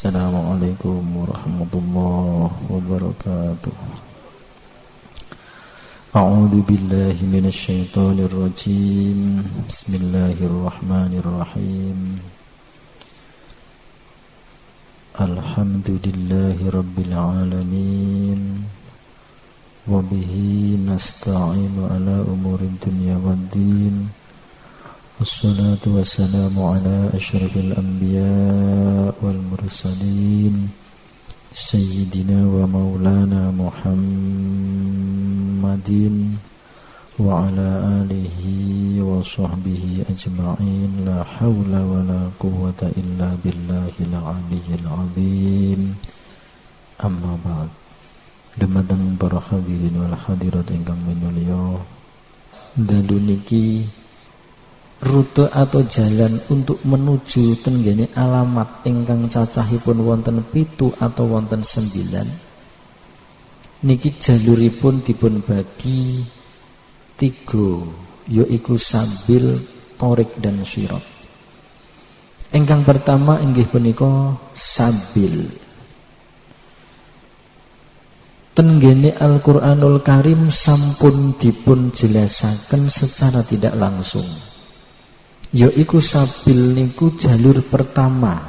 Assalamualaikum warahmatullahi wabarakatuh. A'udzu billahi minasy syaithanir rajim. Bismillahirrahmanirrahim. Alhamdulillahi rabbil alamin. Wa bihi nasta'inu ala umurid dunya waddin. Wassalatu wassalamu ala asyrafil anbiya wal mursalin Sayyidina wa maulana Muhammadin wa ala alihi wa sahbihi ajma'in. La hawla wa la quwwata illa billahil aliyyil azim. Amma ba'd. Dumateng para hadirin wal hadirat ingkang minulya, dalu niki rute atau jalan untuk menuju tenggene alamat ingkang cacahipun wonten 7 atau wonten 9. Niki jaluripun dipun bagi 3, yaiku sabil, torik dan sirat. Ingkang pertama inggih punika sabil. Tenggene Al-Qur'anul Karim sampun dipun jelasaken secara tidak langsung. Yaiku sabil niku jalur pertama.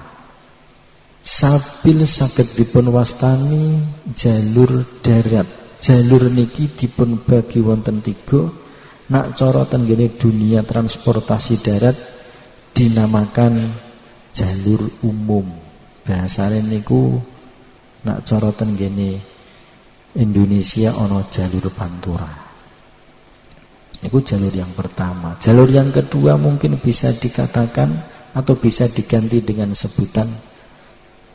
Sabil saged dipun wastani jalur darat. Jalur niki dipun bagi wonten 3. Nak cara tenggene dunia transportasi darat dinamakan jalur umum. Bahasane niku nak cara tenggene Indonesia ana jalur pantura. Itu jalur yang pertama. Jalur yang kedua mungkin bisa dikatakan atau bisa diganti dengan sebutan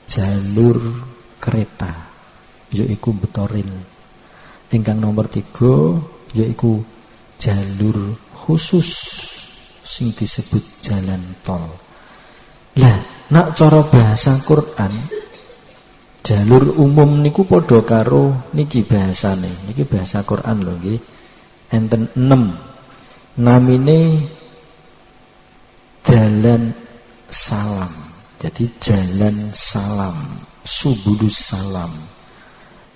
jalur kereta, yaiku betoril. Ingkang nomor 3 yaiku jalur khusus sing disebut jalan tol. Lah, nak cara bahasa Quran, jalur umum niku padha karo niki bahasane. Niki bahasa Quran lho nggih. Enten 6 namine dalan salam. Jadi jalan salam, subulus salam.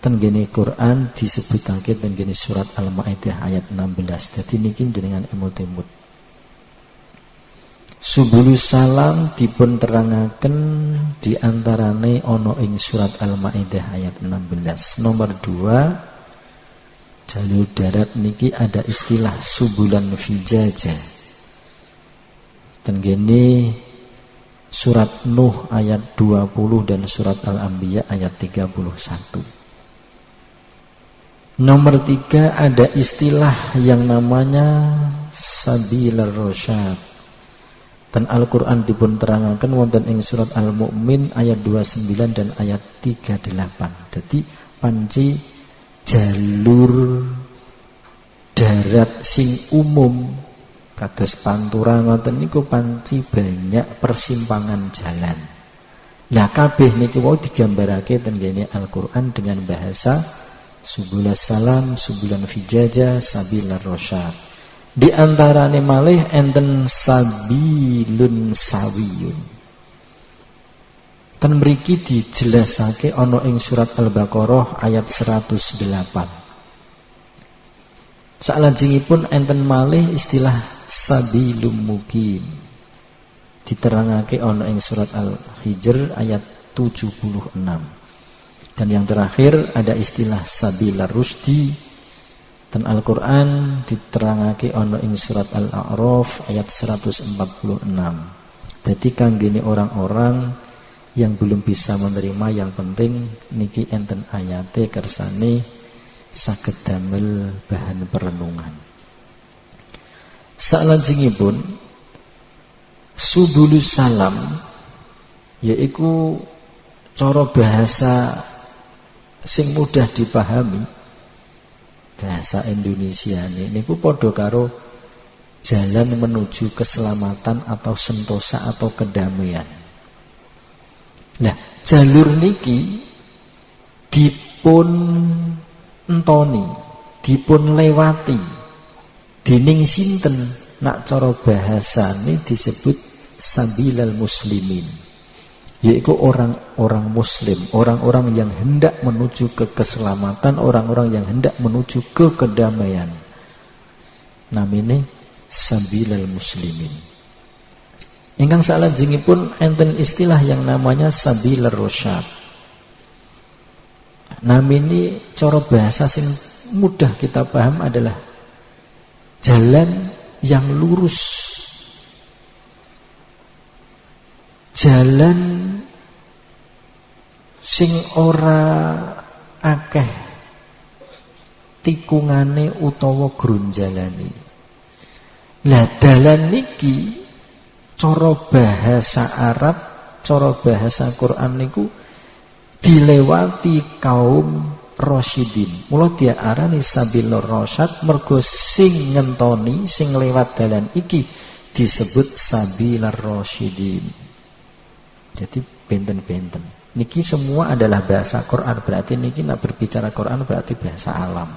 Tenggene Quran disebutake tenggene surat Al-Maidah ayat 16. Dadi niki jenengan emut-emut. Subulus salam dipun terangaken diantarane ana ing surat Al-Maidah ayat 16. Nomor 2, jalur darat niki ada istilah subulan fijaja. Tenggene surat Nuh ayat 20 dan surat Al-Anbiya ayat 31. Nomor 3 ada istilah yang namanya sabilar rasyad. Dan Al-Qur'an dipun terangaken wonten ing surat Al-Mu'min ayat 29 dan ayat 38. Jadi panci jalur darat sing umum kados pantura ngoten niku panci banyak persimpangan jalan. Lah kabeh niki wau digambarake tenggene Al-Qur'an dengan bahasa subulas salam, subulan fijaja, sabilar rasyad. Di antarane malih enten sabilun sawiyun. Dan mriki dijelasake ana ing surat Al-Baqarah ayat 108. Salajengipun enten malih istilah sabilum mukim. Diterangake ana ing surat Al-Hijr ayat 76. Dan yang terakhir ada istilah sabilar rusdi. Dan Al-Qur'an diterangake ana ing surat Al-A'raf ayat 146. Dadi kanggene orang-orang yang belum bisa menerima yang penting niki enten ayate kersane saged damel bahan perenungan. Salajengipun subulus salam yaiku cara bahasa sing mudah dipahami, bahasa Indonesia niku padha karo jalan menuju keselamatan atau sentosa atau kedamaian. Lah, jalur niki dipun entoni, dipun lewati dening sinten? Nak cara bahasane disebut sabilal muslimin. yaitu orang-orang muslim, orang-orang yang hendak menuju ke keselamatan, orang-orang yang hendak menuju ke kedamaian. Namine sabilal muslimin. Ingkang salajengipun enten istilah yang namanya sabilar rasyad. Namine cara bahasa sing mudah kita paham adalah jalan yang lurus, jalan sing ora akeh tikungane utawa grunjalane. Lah dalan niki cara bahasa Arab, cara bahasa Quran niku dilewati kaum rasyidin. Mula dia arani sabilur rasyad mergo sing ngentoni, sing lewat dalan iki disebut sabilar rasyidin. Jadi benten-benten. Niki semua adalah bahasa Quran, berarti niki nak berbicara Quran berarti bahasa alam.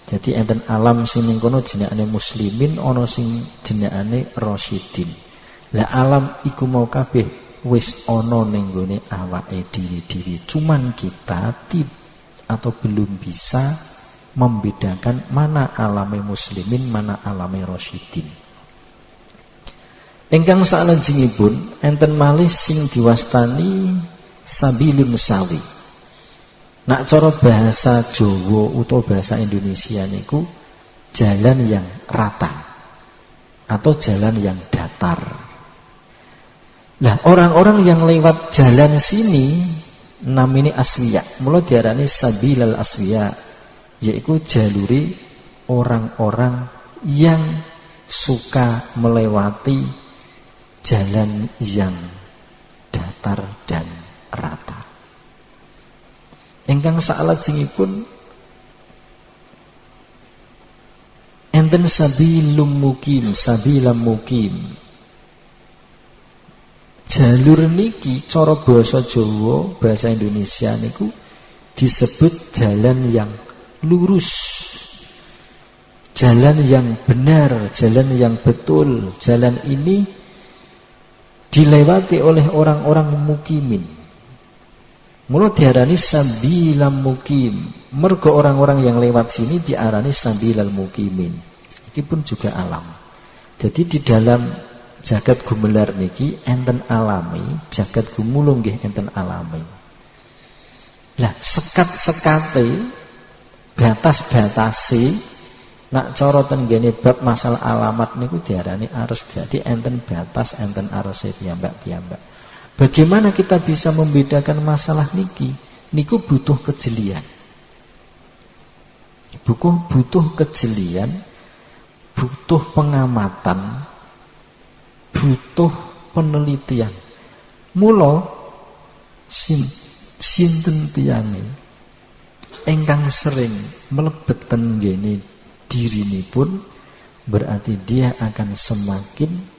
Jadi enten alam sing ning kono jenenge muslimin, ana sing jenenge rasyidin. Lah alam iku mau kabeh wis ana ning gone awake dhewe-dhewe. Cuman kita atau belum bisa membedakan mana alame muslimin, mana alame rasyidin. Ingkang salajengipun enten malih sing diwastani sabilun sawi. Nak cara bahasa Jawa utawa bahasa Indonesia niku jalan yang rata atau jalan yang datar. Nah, orang-orang yang lewat jalan sini namanya aswiya. Mula diarani sabilal aswiya, yaitu jaluri orang-orang yang suka melewati jalan yang datar dan rata. Ingkang salajengipun enten sabilum mukim, sabilam mukim. Jalur niki cara basa Jawa, bahasa Indonesia niku disebut jalan yang lurus, jalan yang benar, jalan yang betul. Jalan ini dilewati oleh orang-orang mukimin. Mula diarani sabilam mukim. Mergo orang-orang yang lewat sini diarani sabilal mukimin. Ini pun juga alam. Jadi di dalam jagat gumelar niki enten alami, jagat gumulung nggih enten alami. Lah sekat-sekate, batas-batasi nak cara ten ngene bab masalah alamat niku diarani arus. Jadi enten batas, enten aruse piyambak-piyambak. Bagaimana kita bisa membedakan masalah niki? Niku butuh kejelian. Butuh kejelian, butuh pengamatan, butuh penelitian. Mula sinten tiyane ingkang sering mlebet ten ngene dirinipun, berarti dia akan semakin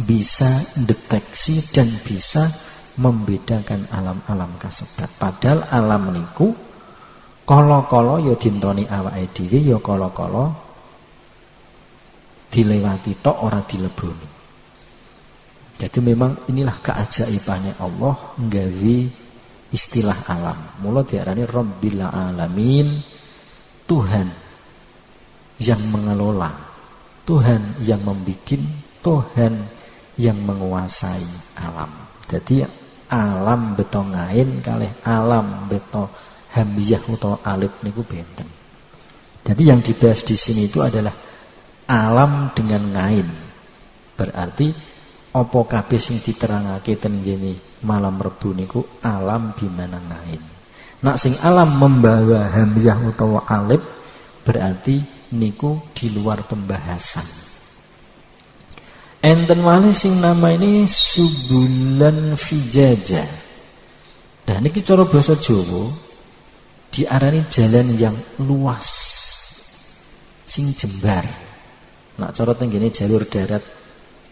bisa deteksi dan bisa membedakan alam-alam kasebat. Padahal alam niku kala-kala ya dintoni awake dhewe, ya kala-kala dilewati tok ora dileboni. Jadi memang inilah keajaibannya Allah nggawe istilah alam. Mula diarani Rabbil Alamin, Tuhan yang mengelola, Tuhan yang membikin, Tuhan yang menguasai alam. Jadi alam beto ngain kalih alam beto hamzah utawa alif niku benten. Jadi yang dibahas di sini itu adalah alam dengan ngain. Berarti apa kabeh sing diterangake ten ngene malam Rebu niku alam bimana ngain. Nak sing alam membawa hamzah utawa alif berarti niku di luar pembahasan. Enten malih sing nama ini subulan fijaja. Nah niki cara basa Jawa diarani jalan yang luas, sing jembar. Nak cara tenggene jalur darat,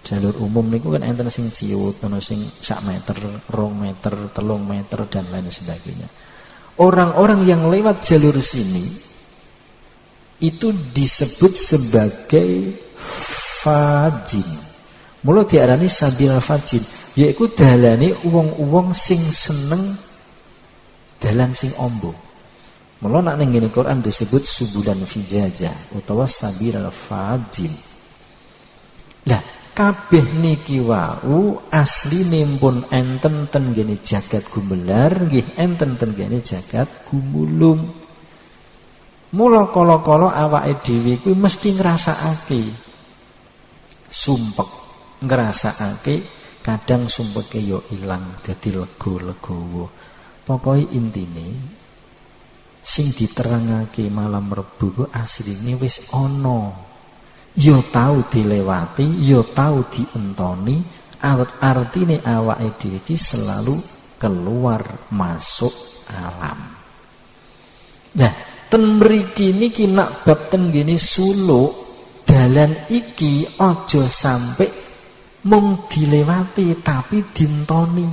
jalur umum niku kan enten sing ciut, ana sing 1 meter, 2 meter, 3 meter dan lain sebagainya. Orang-orang yang lewat jalur sini itu disebut sebagai fajin. Mula diarani sabil fajin. yaiku dalane wong-wong sing seneng dalan sing ombo. Mula nek ning ngene Quran disebut subulan fijajah utawa sabilal fajil. Lah kabeh niki wau asline pun enten ten gene jagat gumelar, nggih enten ten gene jagat gumulung. Mula kala-kala awake dhewe kuwi mesti ngrasakake sumpek, ngrasakake kadang sumpeke yo ilang dadi lega-legawa. Pokoke intine sing diterangake malam Rebu ku asline wis ana. Ya tau dilewati, ya tau dientoni, artine awake dhewe iki selalu keluar masuk alam. Nah, ten mriki niki nak bab ten gene suluk dalan iki aja sampe mung dilewati tapi dientoni,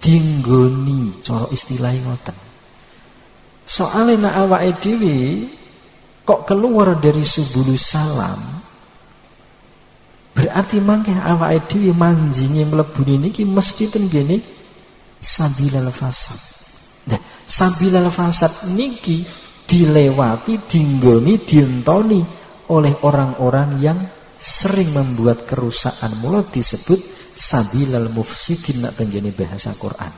dinggoni, cara istilahe ngoten. Soalnya nak awake dhewe kok keluar dari subulus salam, berarti mangke awake dhewe manjinge mlebu niki mesti ten gene sabilal fasad. Nah, sabilal fasad niki dilewati, dinggoni, dientoni oleh orang-orang yang sering membuat kerusakan. Mula disebut sabilal mufsidin nak ten gene bahasa Quran.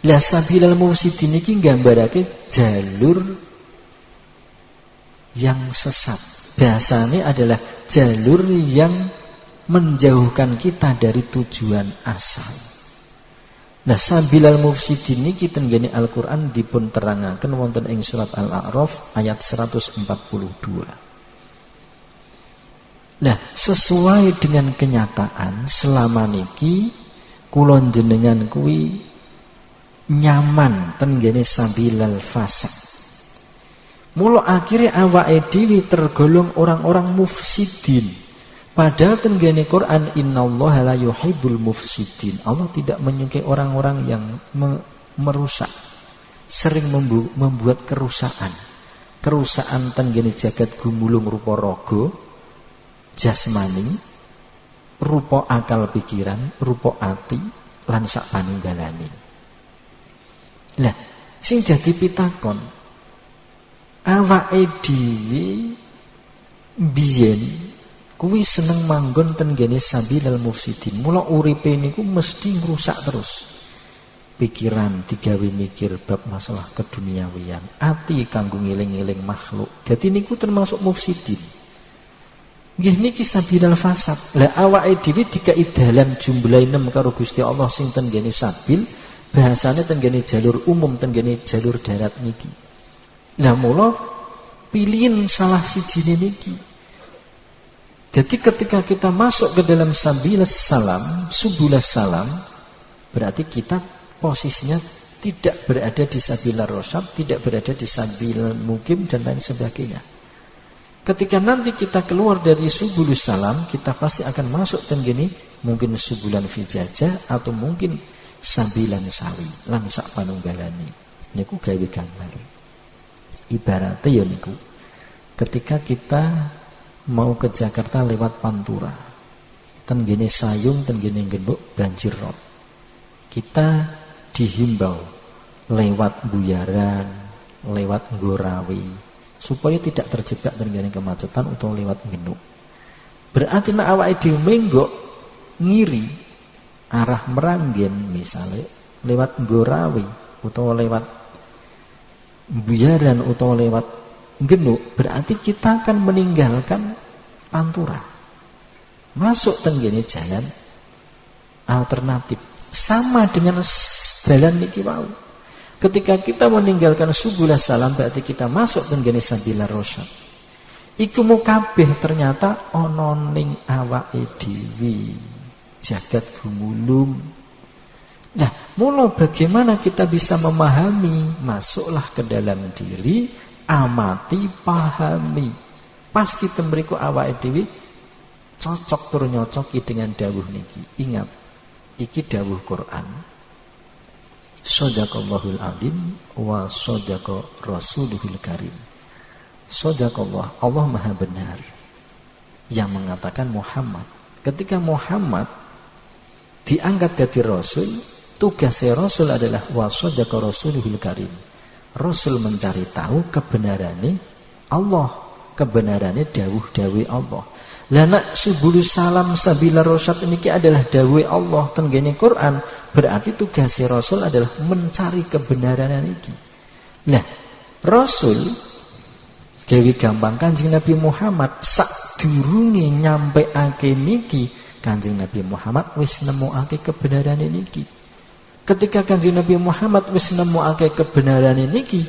Lah sabilal mufsidin iki nggambarake jalur yang sesat. Bahasane adalah jalur yang menjauhkan kita dari tujuan asal. Nah, sabilal mufsidin niki ten gene Al-Qur'an dipun terangaken wonten ing surat Al-A'raf ayat 142. Nah, sesuai dengan kenyataan selama niki kula jenengan kuwi nyaman ten gene sabilal fasad. Mula akhirnya awake dhewe tergolong orang-orang mufsidin. Padahal ten gene Quran innallaha la yuhibbul mufsidin. Allah tidak menyukai orang-orang yang merusak, sering membuat kerusakan. Kerusakan ten gene jagat gumulung rupa raga, jasmani, rupa akal pikiran, rupa ati lan sak panunggalane. Lah, sing dadi pitakon awake dhewe biyen kuwi seneng manggon ten gene sabilal mufsidin. Mula uripe niku mesti ngrusak terus. Pikiran digawe mikir bab masalah keduniawian, ati kanggo ngeling-eling makhluk. Dadi niku termasuk mufsidin. Nggih niki sabilal fasad. Lah awake dhewe dikai dalan jumlahe 6 karo Gusti Allah sing ten gene sabil. Bahasanya tenggene jalur umum, tenggene jalur darat niki. Nah mula pilihin salah siji niki. Jadi ketika kita masuk ke dalam sabilas salam, subulas salam, berarti kita posisinya tidak berada di sabilar rosyad, tidak berada di sabil mukim dan lain sebagainya. Ketika nanti kita keluar dari subulus salam, kita pasti akan masuk tenggene mungkin subulan fijajah atau mungkin sambilan sawi lan sak panunggalane niku gawe gambar. Ibaratnya ya niku ketika kita mau ke Jakarta lewat Pantura, ten gene Sayung, ten gene Genduk banjir rob. Kita dihimbau lewat Buyaran, lewat Gorawi supaya tidak terjebak ten gene kemacetan utawa lewat Genduk. Berarti nek awake dhewe menggok ngiri arah Meranggen misalnya lewat Gorawi utawa lewat Buyaran utawa lewat Genuk, berarti kita akan meninggalkan Pantura masuk tenggene jalan alternatif sama dengan jalan niki wau. Ketika kita meninggalkan subulas salam berarti kita masuk tenggene sabilar rosyad. Iku kabeh ternyata ana ning awake dhewe. Jagat gumulung. Nah, mula bagaimana kita bisa memahami? Masuklah ke dalam diri, amati, pahami. Pasti temriku awake dhewe cocok tur nyocoki dengan dawuh niki. Ingat, iki dawuh Quran. Shadaqallahul adzim wa shadaqa rasuluhul karim. Shadaqallah, Allah Maha benar. Yang mengatakan Muhammad. Ketika Muhammad diangkat dadi rasul, tugasnya rasul adalah wasadaqa rasuluhul karim. Rasul mencari tahu kebenarane Allah, kebenarane dawuh-dawuh Allah. Lah nak subulus salam sabila rasyad niki adalah dawuh Allah ten gene Quran, berarti tugasnya rasul adalah mencari kebenaran niki. Lah rasul gawe gampang Kanjeng Nabi Muhammad sadurunge nyampeake niki, Kanjeng Nabi Muhammad wis nemokake kebenaran niki. Ketika Kanjeng Nabi Muhammad wis nemokake kebenaran niki,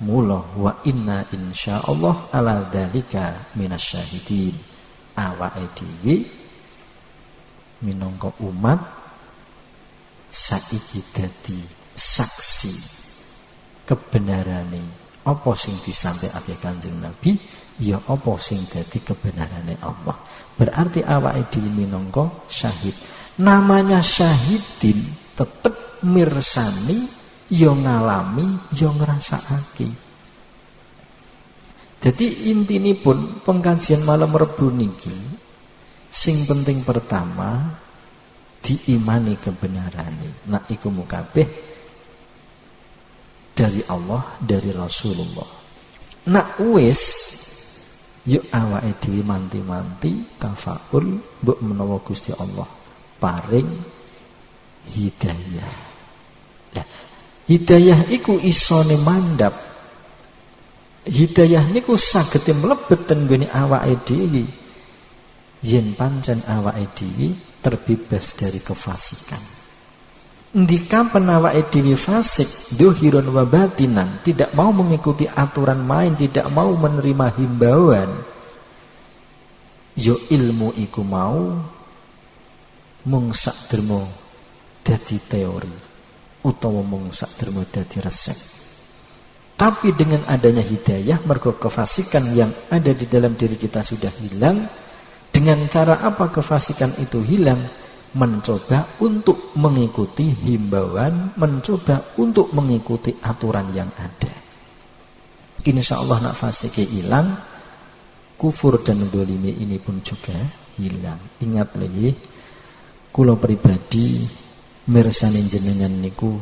mula wa inna insyaallah ala dzalika minasyahidin. Awake dhewe minangka umat saiki dadi saksi kebenarane apa sing disampaiake Kanjeng Nabi, ya apa sing dadi kebenarane Allah. Berarti awake dhewe minangka syahid. Namanya syahidin tetep mirsani, ya ngalami, ya ngrasakake. Jadi intinipun pengkajian malam Rebu niki sing penting pertama diimani kebenarane. Nah iku mukabeh dari Allah, dari Rasulullah. Nah wis yuk awake dhewe manti-manti tafaul mbok menawa Gusti Allah paring hidayah. Nah, hidayah iku isone mandhap. Hidayah niku saged mlebet ten nggone awake dhewe yen pancen awake dhewe terbebas dari kefasikan. Ndika awake dhewe fasik dohiron wa batinan, tidak mau mengikuti aturan main, tidak mau menerima himbauan, yo ilmu iku mau mung sakdermo dadi teori utawa mung sakdermo dadi resep. Tapi dengan adanya hidayah, mergo kefasikan yang ada di dalam diri kita sudah hilang. Dengan cara apa kefasikan itu hilang? Mencoba untuk mengikuti himbauan, mencoba untuk mengikuti aturan yang ada. Insya Allah nak fasike hilang, kufur dan dolimi ini pun juga hilang. Ingat lagi, kula pribadi mirsani jenengan niku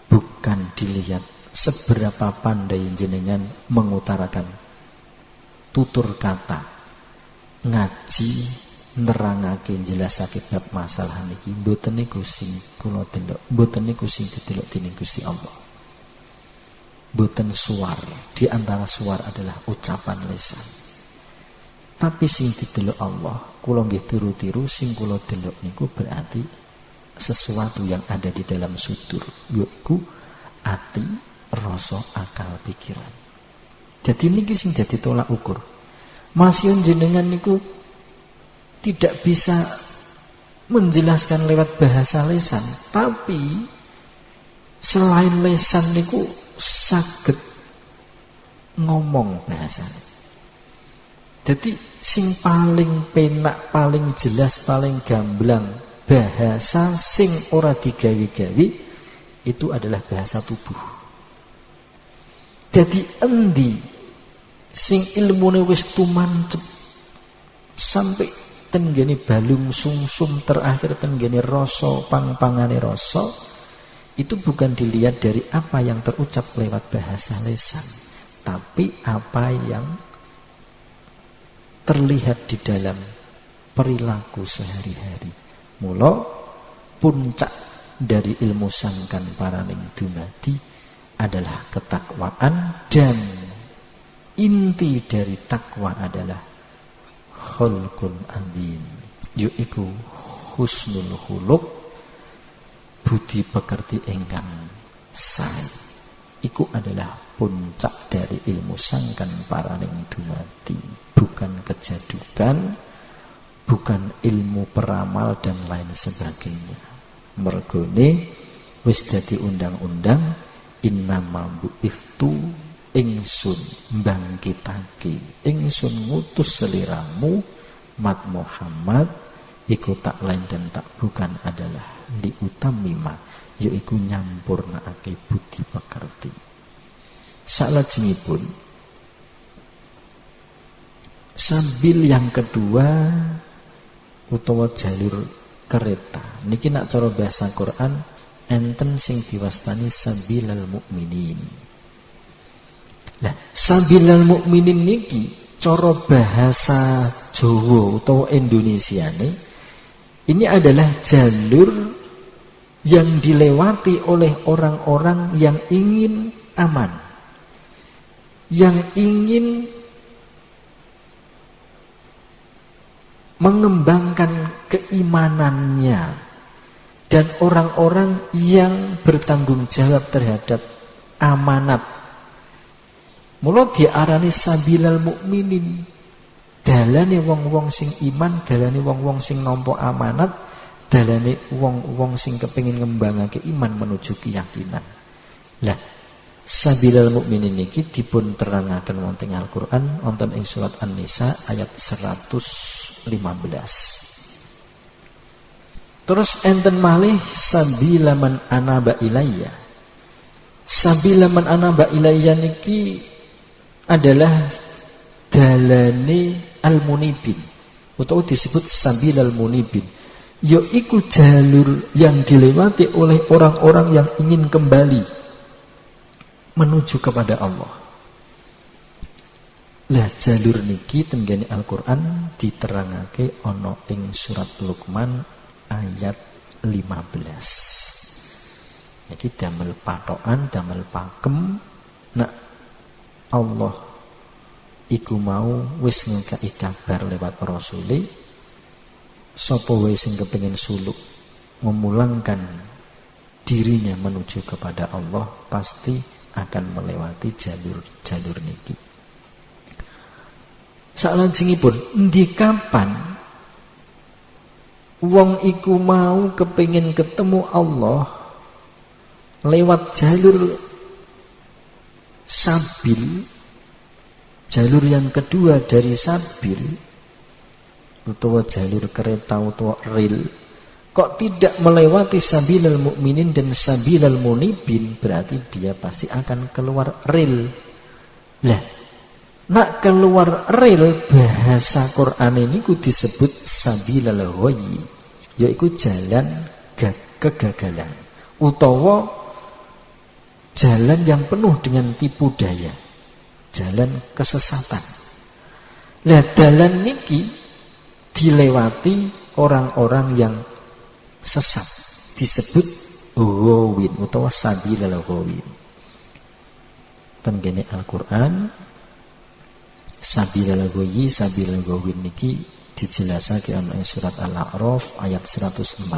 bukan dilihat seberapa pandai jenengan mengutarakan tutur kata, ngaji, nerangake jelasake bab masalah niki, mboten niku sing kula delok, mboten niku sing didelok dening Gusti Allah. Mboten suar, di antara suar adalah ucapan lisan. Tapi sing didelok Allah, kula nggih tiru-tiru sing kula delok niku berarti sesuatu yang ada di dalam sudur, yaiku ati, rasa, akal, pikiran. Jadi niki sing dadi tolak ukur. Masih jenengan niku tidak bisa menjelaskan lewat bahasa lisan, tapi selain lisan niku saged ngomong bahasane. Jadi sing paling penak, paling jelas, paling gamblang bahasa sing ora digawe-gawe itu adalah bahasa tubuh. Jadi endi sing ilmune wis tumancep sampai tenggene balung sumsum terakhir tenggene rasa pang-pangane rasa, itu bukan dilihat dari apa yang terucap lewat bahasa lisan, tapi apa yang terlihat di dalam perilaku sehari-hari. Mula puncak dari ilmu sangkan paraning dumadi adalah ketakwaan, dan inti dari takwa adalah khulqul adzim, yaiku husnul khuluq, budi pekerti ingkang sae. Iku adalah puncak dari ilmu sangkan paraning dumadi, bukan kejadukan, bukan ilmu peramal dan lain sebagainya. Mergone wis dadi undang-undang, innama bu'ithtu, ingsun mbangkitake, ingsun ngutus seliramu mat Muhammad iku tak lain dan tak bukan adalah liutamima, yaiku nyampurnaake budi pekerti. Salajengipun sambil yang kedua utawa jalur kereta. Niki nak cara bahasa Quran enten sing diwastani sabilal mukminin. Lah, sabilal mukminin niki cara bahasa Jawa atau Indonesia ini adalah jalur yang dilewati oleh orang-orang yang ingin aman, yang ingin mengembangkan keimanannya, dan orang-orang yang bertanggung jawab terhadap amanat. Mula diarani sabilal mukminin, dalane wong-wong sing iman, dalane wong-wong sing nampa amanat, dalane wong-wong sing kepengin ngembangake iman menuju keyakinan. Lah, sabilal mukminin niki dipun terangaken wonten Al-Qur'an wonten ing surat An-Nisa ayat 115. Terus enten malih sabila man anaba ilayya. Sabila man anaba ilayya niki adalah dalane al-munibin, atau disebut sabilal munibin, yaitu jalur yang dilewati oleh orang-orang yang ingin kembali menuju kepada Allah. Lah jalur niki tenggene Al-Qur'an diterangake ana ing surat Luqman ayat 15. Niki damel patokan, damel pakem nak Allah iku mau wis ngekaki kabar lewat rasule sapa wae sing kepengin suluk memulangkan dirinya menuju kepada Allah pasti akan melewati jalur niki. Salajengipun endi kapan wong iku mau kepengin ketemu Allah lewat jalur sabil, jalur yang kedua dari sabil, utawa jalur kereta utawa rel, kok tidak melewati sabilal mukminin dan sabilal munibin, berarti dia pasti akan keluar rel. Lah, nak keluar rel bahasa Quran ini ku disebut sabilal ghayyi, yaitu jalan kegagalan utawa jalan yang penuh dengan tipu daya, jalan kesesatan. Lah dalan niki dilewati orang-orang yang sesat, disebut ghawin utawa sabilal ghawin. Tenggene Al-Qur'an sabilal ghayyi, sabilal ghawin niki dijelasake ana ing surat Al-A'raf ayat 146.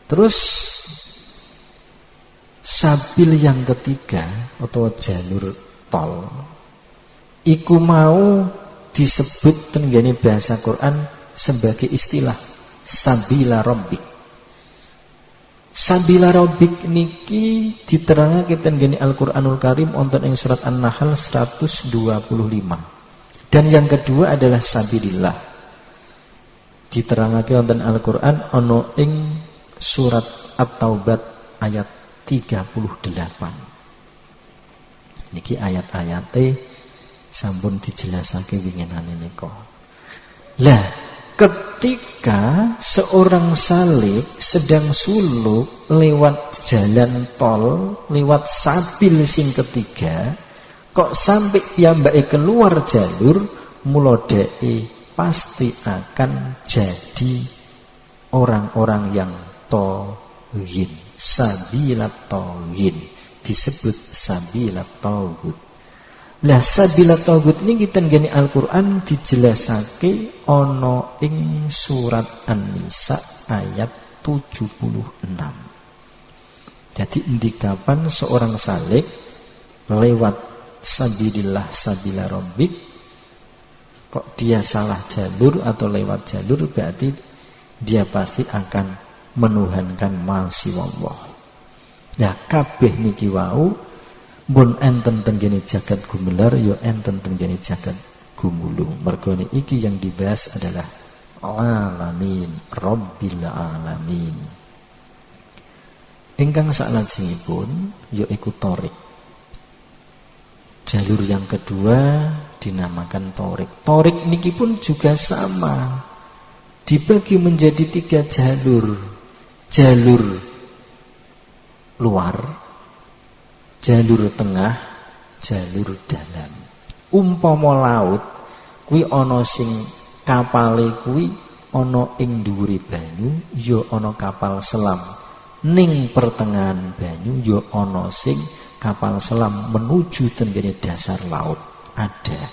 Terus sabil yang ketiga atau jalur tol iku mau disebut tenggene bahasa Quran sebagai istilah sabila rabbik. Sabila rabbik niki diterangake tenggene Al-Qur'anul Karim wonten ing surat An-Nahl 125. Dan yang kedua adalah sabilillah. Diterangake wonten Al-Qur'an ana ing surat At-Taubah ayat 38. Niki ayat-ayate sampun dijelasake winginane nika. Lah, ketika seorang salik sedang suluk lewat jalan tol, lewat sabil sing ketiga, kok sampai piyambake keluar jalur, mula dheke pasti akan jadi orang-orang yang taghin. Sabilat taghin disebut sabilat tagut. Lah sabilat tagut ini kita ngene Al-Qur'an dijelasake ana ing surat An-Nisa ayat 76. Jadi endi kapan seorang salik lewat sabilillah sabila rabbik kok dia salah jalur atau lewat jalur, berarti dia pasti akan menuhankan masiwallah. Ya kabeh niki wau mun enten tenggene jagat gumelar ya enten tenggene jagat gumulung. Mergo iki yang dibahas adalah alamin, rabbil alamin. Ingkang salajengipun yaiku thorik. Jalur yang kedua dinamakan thorik. Thorik niki pun juga sama. dibagi menjadi 3 jalur. Jalur luar, jalur tengah, jalur dalam. Umpama laut kuwi ana sing kapale kuwi ana ing dhuwure banyu, ya ana kapal selam. Ning pertengahan banyu ya ana sing kapal selam menuju tenggene dasar laut. Ada.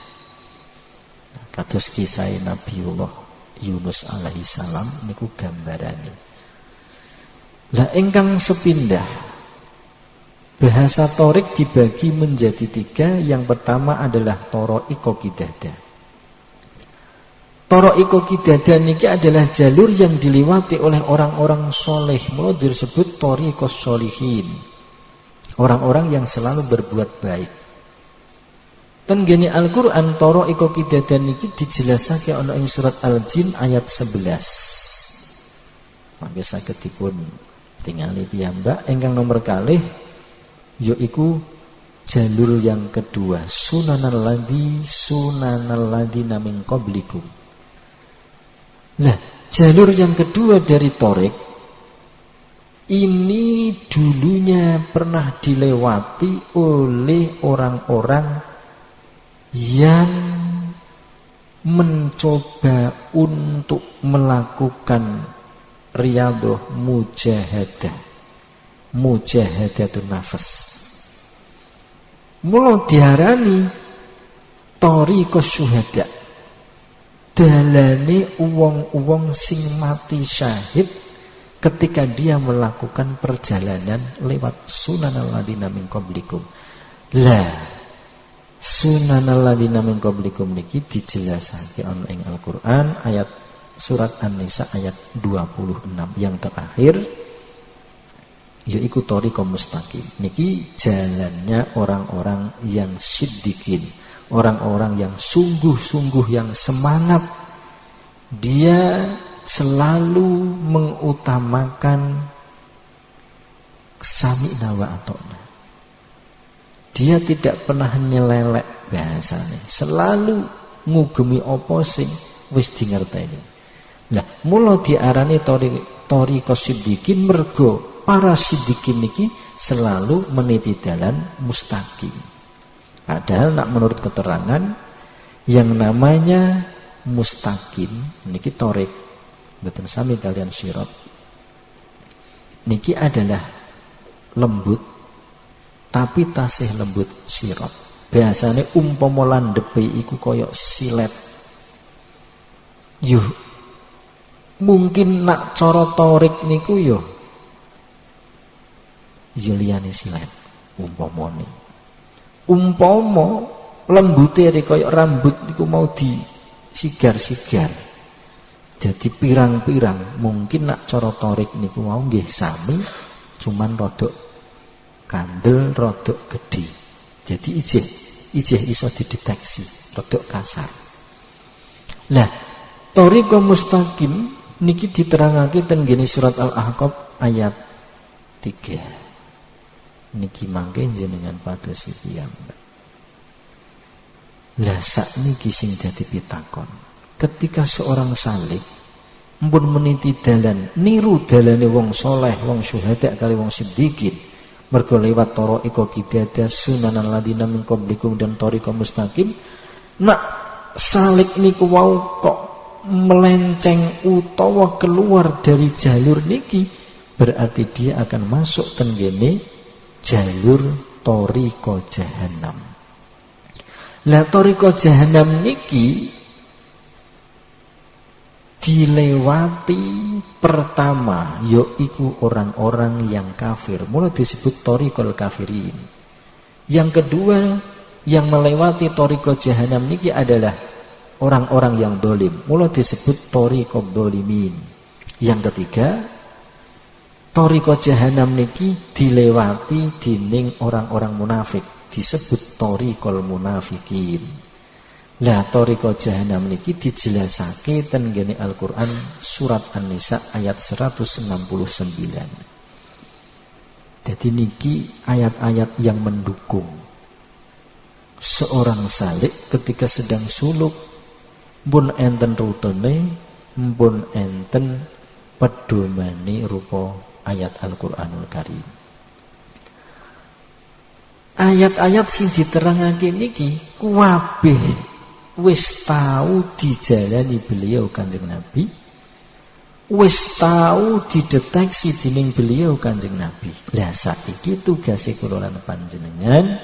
Kados kisah Nabiullah Yunus alaihi salam niku gambarane. Lah ingkang sepindah, bahasa torik dibagi menjadi 3. Yang pertama adalah Thariqa Qidada. Thariqa Qidada niki adalah jalur yang dilewati oleh orang-orang soleh. Mula disebut Thariqus Sholihin. Orang-orang yang selalu berbuat baik. Tenggene Al-Qur'an Thariqa Qidada niki dijelasake ana ing surat Al-Jin ayat 11. Mangke saged dipun tingali piyambak. Ingkang nomor kalih yaiku jalur yang kedua, sunanal ladzina min qablikum. Nah, jalur yang kedua dari Torik ini dulunya pernah dilewati oleh orang-orang yang mencoba untuk melakukan riyadhah mujahadatun nafas. Mula diarani thariqus syuhada, dalane uwong-uwong sing mati syahid ketika dia melakukan perjalanan lewat sunanal ladzina min qablikum. Lah sunanal ladzina min qablikum niki dijelasake ana ing Al-Qur'an ayat surat An-Nisa ayat 26 yang terakhir, yaitu thariqah mustaqim. Niki jalannya orang-orang yang siddiqin, orang-orang yang sungguh-sungguh, yang semangat. Dia selalu mengutamakan sami'na wa ata'na. Dia tidak pernah nyelelek bahasane, selalu ngugemi apa sing wis dingerteni. Lah mula diarani thariqah siddiqin mergo para siddiqin niki selalu meniti dalan mustaqim. Padahal nak menurut keterangan yang namanya mustaqim niki thariq mboten sami kalian sirat. Niki adalah lembut tapi tasih lembut sirat. Biasane umpama landhepe iku kaya silet. Yuh mungkin nak cara thariq niku yo liyane silet umpamane. Umpama lembute kaya rambut niku mau disigar-sigar jadi pirang-pirang, mungkin nak cara thariq niku mau nggih sami, cuman rodok kandel, rodok gedhi. Jadi ijeh iso dideteksi, rodok kasar. Lah thariqah mustaqim niki diterangake ten gene surat Al-Ahqaf ayat 3. Niki mangke jenengan pados piyambak. Lah sakniki sing dadi pitakon. Ketika seorang salik mpun meniti dalan, niru dalane wong soleh, wong syuhada kali wong siddiqin, mergo lewat thariqah qidada, sunanan ladzina min qablikum dan thariqah mustaqim, nak salik niku wau kok melenceng utawa keluar dari jalur niki, berarti dia akan masuk tenggene jalur thariqah jahanam. Lah thariqah jahanam niki dilewati pertama yaiku orang-orang yang kafir, mulai disebut thariqul kafirin. Yang kedua yang melewati thariqah jahanam niki adalah orang-orang yang dolim, mulai disebut thariqul dolimin. Yang ketiga thariqah jahanam niki dilewati dening orang-orang munafik, disebut thariqul munafikin. Lah thariqah jahanam niki dijelasake ten ngene Al-Qur'an surat An-Nisa ayat 169. Jadi niki ayat-ayat yang mendukung seorang salik ketika sedang suluk pun enten rutene mpun enten pedomane rupa ayat Al-Qur'anul Karim. Ayat-ayat sing diterangake niki kuwabeh wis tau dijalani beliau Kanjeng Nabi, wis tau dideteksi dening beliau Kanjeng Nabi. Lah saiki tugase kula lan panjenengan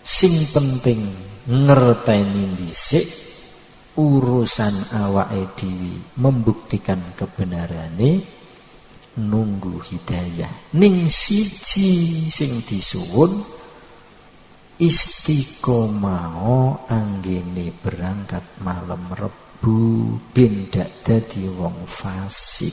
sing penting ngerteni dhisik urusan awake dhewe, membuktikan kebenarane, nunggu hidayah. Ning siji sing disuwun istiqomah anggene berangkat malam Rebu ben dak dadi wong fasik.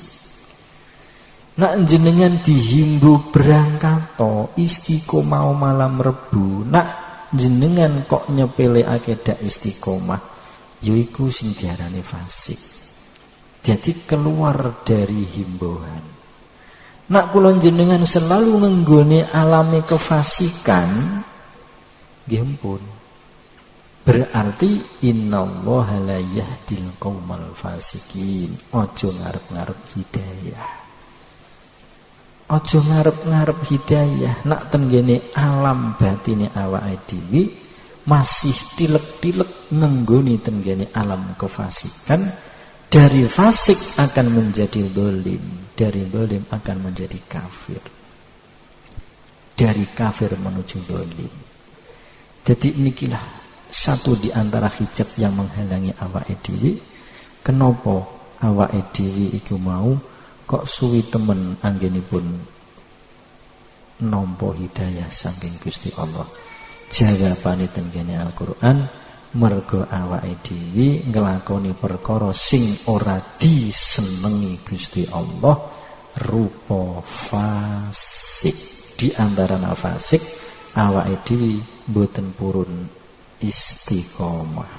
Nak jenengan dihimbau berangkat to istiqomah malam Rebu, nak jenengan kok nyepelekake dak istiqomah, yaiku sing diarani fasik. Jadi keluar dari himbauan. Nak kula jenengan selalu ngenggone alami kefasikan, nggih ampun. Berarti innallaha la yahdil qaumal fasikin. Aja ngarep-ngarep hidayah. Aja ngarep-ngarep hidayah. Nak tenggene alam batine awake dhewe masih tilek-tilek ngenggone tenggene alam kefasikan, dari fasik akan menjadi dolim, dari dolim akan menjadi kafir, dari kafir menuju dolim. Jadi inilah satu di antara hijab yang menghalangi awake dhewe. Kenapa awake dhewe iku mau kok suwi temen anggenipun nampa hidayah saking Gusti Allah? Jawabane tenggene Al-Qur'an, mergo awake dhewe nglakoni perkara sing ora disenengi Gusti Allah, rupa fasik. Di antara fasik awake dhewe mboten purun istiqomah.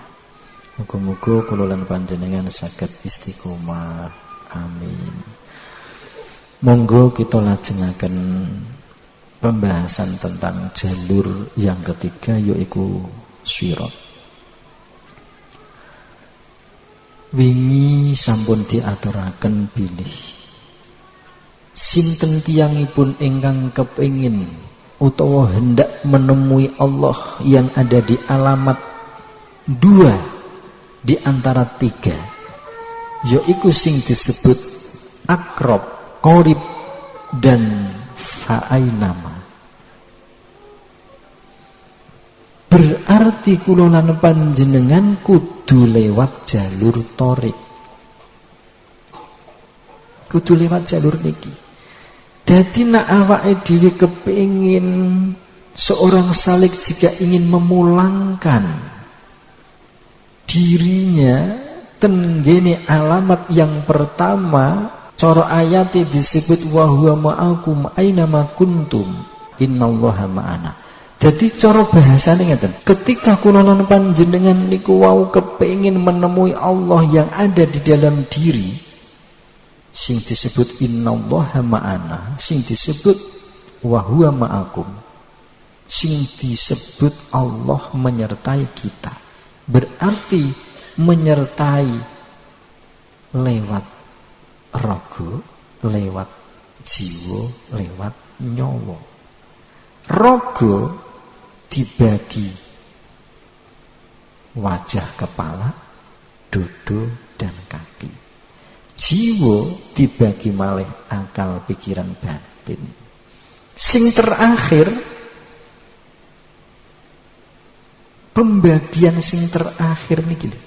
Muga-muga kula lan panjenengan saged istiqomah. Amin. Monggo kita lajengaken pembahasan tentang jalur yang ketiga, yaitu sirat. Wingi sampun diaturaken bilih sinten tiyangipun ingkang kepengin utawa hendak menemui Allah yang ada di alamat 2 di antara 3, yaitu sing disebut akrab, qorib, dan fa'ainama. Berarti kula lan panjenengan kudu lewat jalur thorik, kudu lewat jalur niki. Dadi nak awake dhewe kepengin seorang salik jika ingin memulangkan dirinya tenggene alamat yang pertama, cara ayate disebut wa huwa ma'akum aina ma kuntum innallaha ma'ana. Jadi cara bahasane ngeten, ketika kula lan panjenengan niku wau kepengin menemui Allah yang ada di dalam diri, sing disebut innallaha ma'ana, sing disebut wa huwa ma'akum, sing disebut Allah menyertai kita. Berarti menyertai lewat raga, lewat jiwa, lewat nyawa. Raga dibagi wajah, kepala, dodo, dan kaki. Jiwa dibagi malih akal, pikiran, batin. Sing terakhir, pembagian sing terakhir niki lho,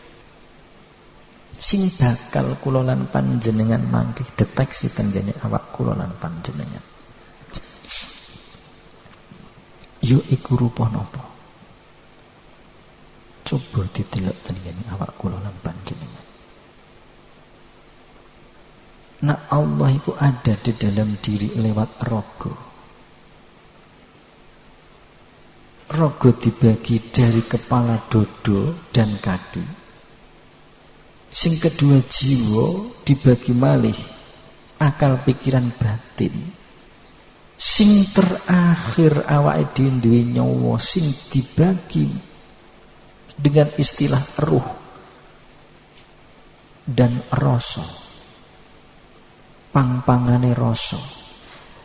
sing bakal kula lan panjenengan mangke deteksi tenggene awak kula lan panjenengan. Yo iku rupa napa? Coba didelok tenggene awak kula lan panjenengan. Nah, Allah itu ada di dalam diri lewat raga. Raga dibagi dari kepala, dodo, dan kaki. Sing kedua jiwa dibagi malih akal, pikiran, batin. Sing terakhir awake dhewe duwe nyawa, sing dibagi dengan istilah ruh. dan rasa. Pang-pangane rasa.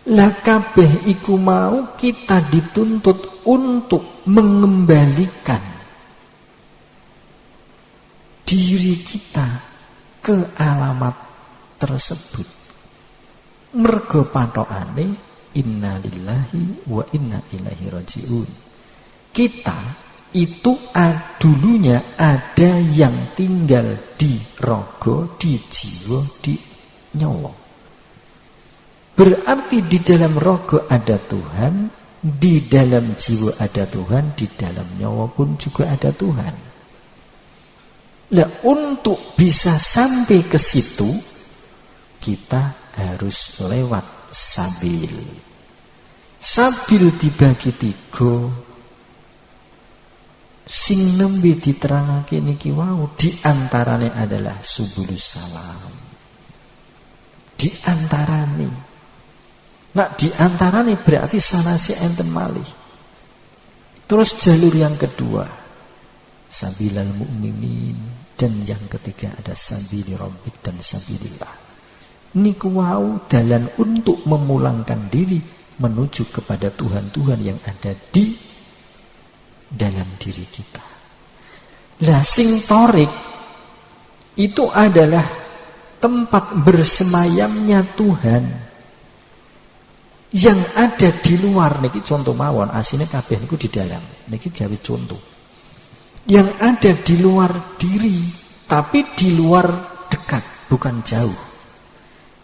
Lah kabeh iku mau kita dituntut untuk mengembalikan diri kita ke alamat tersebut. Mergo patokane inna lillahi wa inna ilaihi rajiun. Kita itu dulunya ada yang tinggal di raga, di jiwa, di nyawa. Berarti di dalam raga ada Tuhan, di dalam jiwa ada Tuhan, di dalam nyawa pun juga ada Tuhan. Nah, untuk bisa sampai ke situ, kita harus lewat sabil. Sabil dibagi 3. Sing nembe diterangake niki wau di antarane adalah subulus salam. Di antarane. Nah, di antarane berarti sanasi enten malih. Terus jalur yang kedua, sabilal mu'minin, dan yang ketiga ada sabili rabbik dan sabilillah. Niku wau dalan untuk memulangkan diri menuju kepada Tuhan-Tuhan yang ada di dalam diri kita. Lah sing torik itu adalah tempat bersemayamnya Tuhan yang ada di luar. Niki contoh mawon, asine kabeh niku di dalam. Niki gawe contoh. Yang ada di luar diri, tapi di luar dekat, bukan jauh.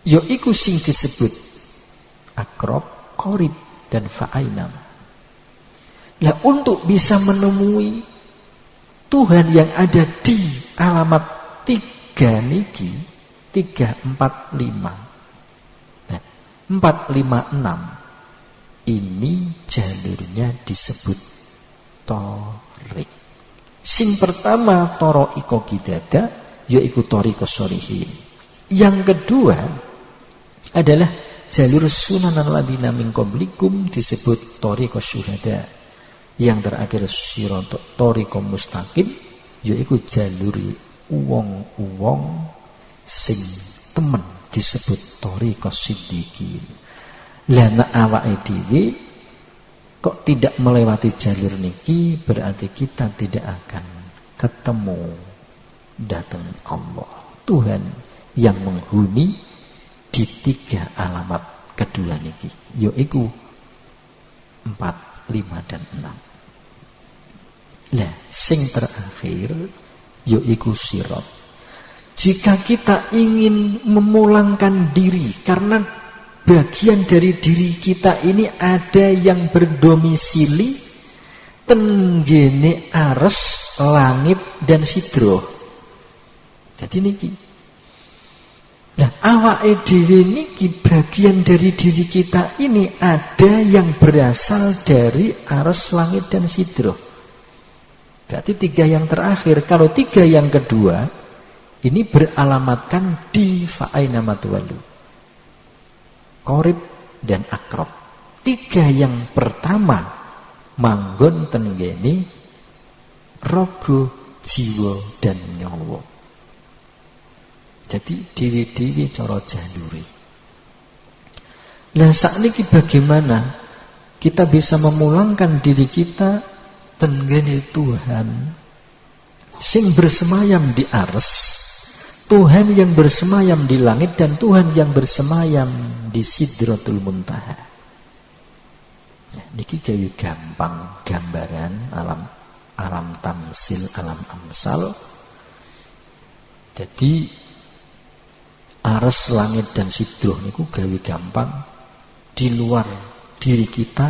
Yaiku sing disebut akrob, korib, dan fa'ainam. Lah untuk bisa menemui Tuhan yang ada di alamat 3 niki, 3, 4, 5. Nah, 4, 5, 6. Ini jalurnya disebut torik. Sing pertama toro iko kidada, yaiku toriko sholihin. Yang kedua adalah jalur sunanan ladina min qablikum, disebut toriko syuhada. Yang terakhir siratal toriko mustaqim, yaiku jalur uwong-uwong sing temen, disebut toriko siddiqin. Lah nek awake dhewe kok tidak melewati jalur niki, berarti kita tidak akan ketemu datang Allah, Tuhan yang menghuni di 3 alamat kedua niki, yaitu 4, 5, dan 6. Lah sing terakhir yaitu sirat. Jika kita ingin memulangkan diri, karena bagian dari diri kita ini ada yang berdomisili tenggene ares, langit, dan sidro. Jadi niki. Nah, awake dhewe niki bagian dari diri kita ini ada yang berasal dari ares, langit, dan sidro. Berarti 3 yang terakhir. Kalau 3 yang kedua ini beralamatkan di fa'aina matwalu, korib dan akrob. 3 yang pertama manggon tenggene rogo, jiwa, dan nyawa. Jadi diri-diri cara jaluri. Lah sakniki bagaimana kita bisa memulangkan diri kita tenggene Tuhan sing bersemayam di ars, Tuhan yang bersemayam di langit, dan Tuhan yang bersemayam di Sidratul Muntaha. Nah, niki gawe gampang gambaran alam tamsil, alam amsal. Jadi ares, langit, dan sidroh niku gawe gampang di luar diri kita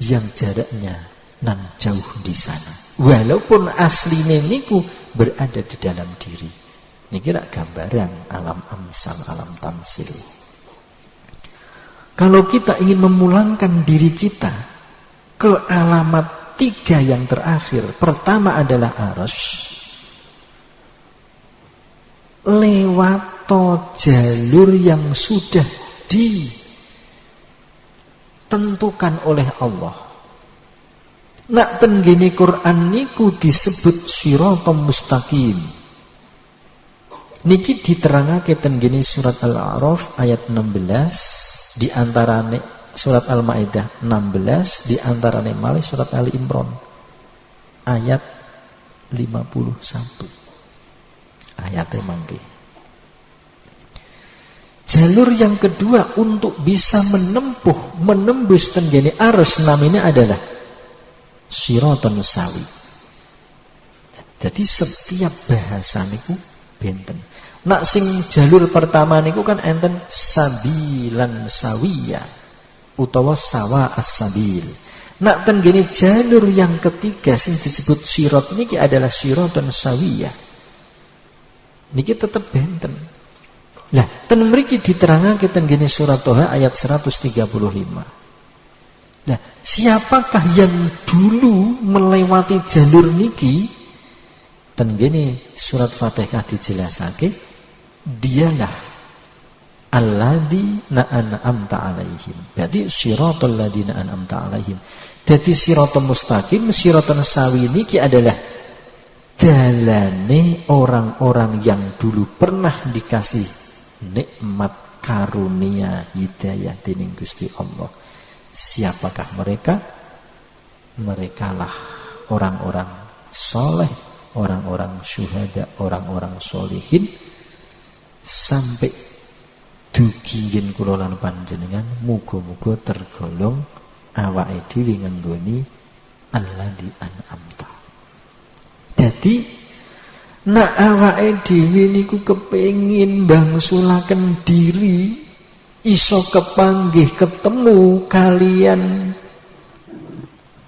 yang jaraknya nan jauh di sana. Walaupun asline niku berada di dalam diri. Niki rak gambaran alam amsal, alam tamsil. Kalau kita ingin memulangkan diri kita ke alamat 3 yang terakhir, pertama adalah aras, lewat jalur yang sudah ditentukan oleh Allah. Nak tenggene Quran niku disebut siratal mustaqim. Niki diterangake ten gene surat Al-A'raf ayat 16, di antarane surat Al-Maidah 16, di antarane malih surat Ali Imran ayat 51. Ayatnya mangke. Jalur yang kedua untuk bisa menembus ten gene ares namanya adalah Shiraton sawi. Jadi setiap bahasa niku benten. Nak sing jalur pertama niku kan enten sabilan sawiya utawa sawa as-sabil. Nak ten gene jalur yang ketiga sing disebut sirat niki adalah siraton sawiya. Niki tetep benten. Lah ten mriki diterangake ten gene surat Toha ayat 135. Lah siapakah yang dulu melewati jalur niki? Ten gene surat Fatihah dijelasake, dialah alladzi an'amta alaihim. Berarti siratal ladzina an'amta alaihim. Dadi siratal mustaqim, siratal sawi niki adalah dalane orang-orang yang dulu pernah dikasih nikmat karunia hidayah dening Gusti Allah. Siapakah mereka? Merekalah orang-orang soleh, orang-orang syuhada, orang-orang solihin, sampai dugi kula lan panjenengan muga-muga tergolong awake dhewe ngenggoni alladzi an'amta. Dadi nek awake dhewe niku kepengin bangsulaken diri iso kepanggih ketemu kalian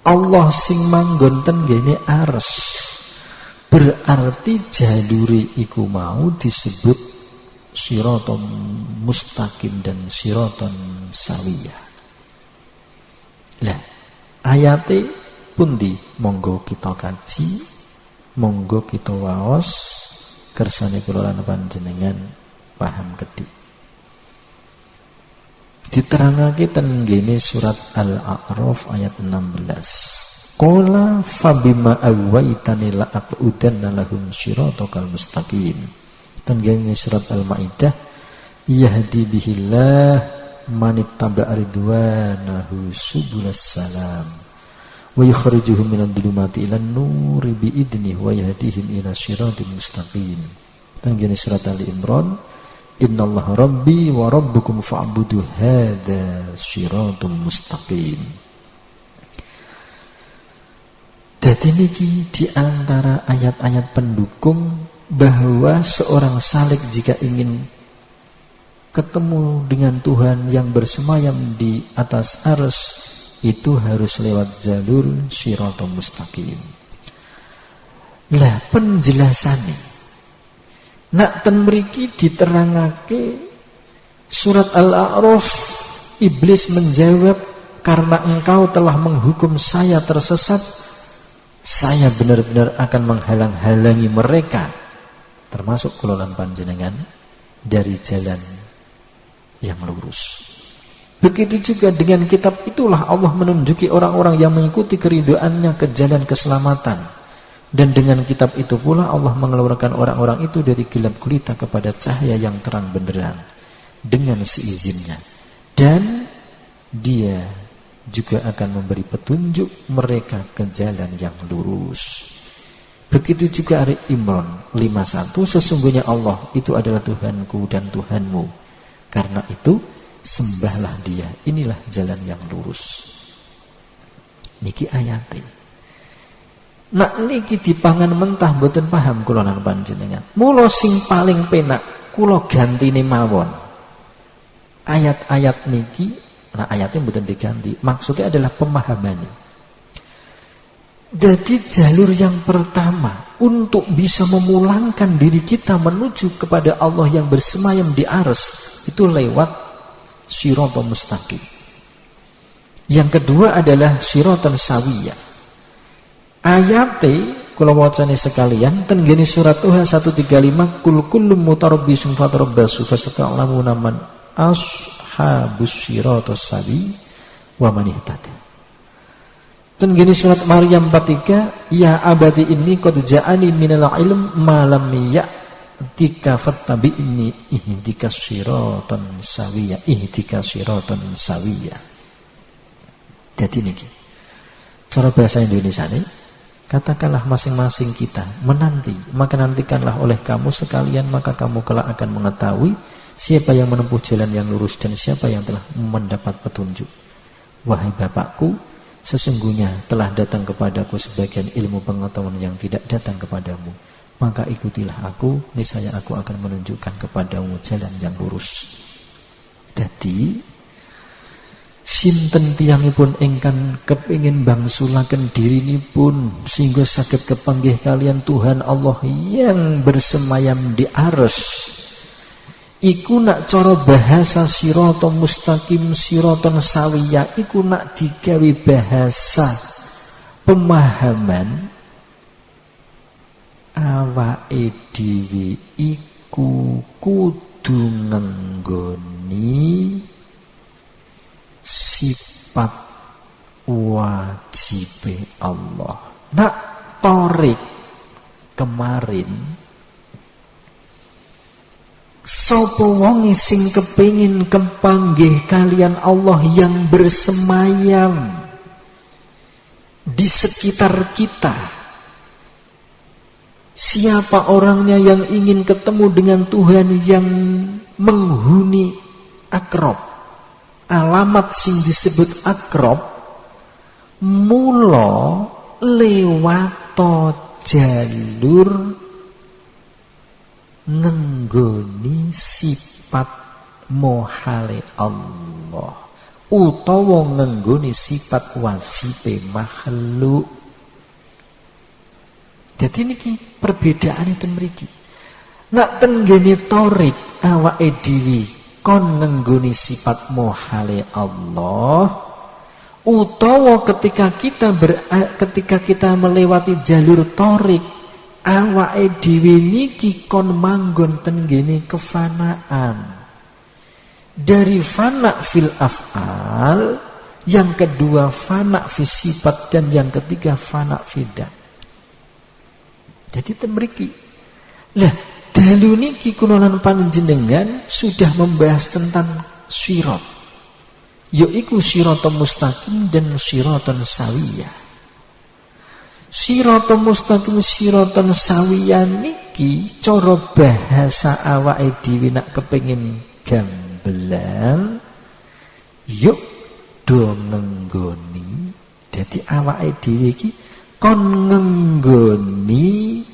Allah sing manggon ten gene ares, berarti jalure iku mau disebut siraton mustaqim dan siraton sawiyah. Lah ayate pundi monggo kita kaji, monggo kita waos kersane kula lan panjenengan paham kedhik. Diterangake ten ngene surat Al-A'raf ayat 16. Qala fabima awaitani la aqudanna lahum siratal mustaqim. Ten ngene surat Al-Maidah yahdi bihillah manittaba'a ridwanahu subulas salam wa yukhrijuhum minadh dhulumati ilan nuri biidnihi wa yahdihim ila siratal mustaqim. Ten ngene surat Ali Imran innallaha rabbi wa rabbukum fa'budu hadza siratal mustaqim. Jadi niki di antara ayat-ayat pendukung bahwa seorang salik jika ingin ketemu dengan Tuhan yang bersemayam di atas arsy itu harus lewat jalur siratal mustaqim. Lah penjelasannya nak ten mriki diterangake surat Al-A'raf, iblis menjawab, karena engkau telah menghukum saya tersesat, saya benar-benar akan menghalang-halangi mereka, termasuk kula lan panjenengan, dari jalan yang lurus. Begitu juga dengan kitab itulah Allah menunjuki orang-orang yang mengikuti keridhaannya ke jalan keselamatan. Dan dengan kitab itu pula Allah mengeluarkan orang-orang itu dari gelap gulita kepada cahaya yang terang benderang dengan seizinnya. Dan dia juga akan memberi petunjuk mereka ke jalan yang lurus. Begitu juga Ali Imran 51, sesungguhnya Allah itu adalah Tuhanku dan Tuhanmu. Karena itu sembahlah Dia. Inilah jalan yang lurus. Niki ayate. Nak niki dipangan mentah mboten paham kula lan panjenengan. Mula sing paling penak kula gantine mawon. Ayat-ayat niki, nah ayatnya mboten diganti. Maksudnya adalah pemahaman. Jadi jalur yang pertama untuk bisa memulangkan diri kita menuju kepada Allah yang bersemayam di arsy itu lewat siratal mustaqim. Yang kedua adalah siratal sawiyah. Ayate kula wacane sekalian ten gene surat Tuhan 135 kul kullum mutarabbisun fatarabbasu fasata'lamuna man ashabus siratus sawi wa man ihtada. Ten gene surat Maryam 43 ya abadi inni qad ja'ani minal ilm ma lam tika fattabi'ni ihdikas siratan sawiyya, ihdikas siratan sawiyya. Jadi niki cara bahasa Indonesia ini, katakanlah masing-masing kita menanti, maka nantikanlah oleh kamu sekalian, maka kamu kelak akan mengetahui siapa yang menempuh jalan yang lurus dan siapa yang telah mendapat petunjuk. Wahai Bapakku, sesungguhnya telah datang kepadaku sebagian ilmu pengetahuan yang tidak datang kepadamu. Maka ikutilah aku, niscaya aku akan menunjukkan kepadamu jalan yang lurus. Jadi, sinten tiyangipun ingkang kepingin bangsulaken dirinipun sehingga saged kepanggih kalian Tuhan Allah yang bersemayam di arsy. Iku nak cara bahasa siratal mustaqim siratal sawiyah, iku nak digawe bahasa pemahaman awake dhewe iku kudu ngenggoni sifat wajib Allah. Nak torik kemarin sapa wong sing kepengin kepanggih kalian Allah yang bersemayam di sekitar kita. Siapa orangnya yang ingin ketemu dengan Tuhan yang menghuni akrob? Alamat sing disebut akrob mula lewato jalur ngenggoni sifat mohale Allah utawa ngenggoni sifat wajibe makhluk. Jadi niki perbedaan itu mriki. Nak tenggene torik awake dhewe kon ngenggoni sifat mohale Allah, utawa ketika kita melewati jalur torik awake dhewe niki kon manggon tenggene kefanaan. Dari fana fil af'al, yang kedua fana fi sifat, dan yang ketiga fana fidat. Jadi temriki. Lah, dalu niki kula lan panjenengan sudah membahas tentang sirat. Yaiku siratal mustaqim dan siratan sawiyah. Siratal mustaqim siratan sawiyah niki cara bahasa awake dhewe nak kepengin gamblang yuk do ngenggoni. Dadi awake dhewe iki kon ngenggoni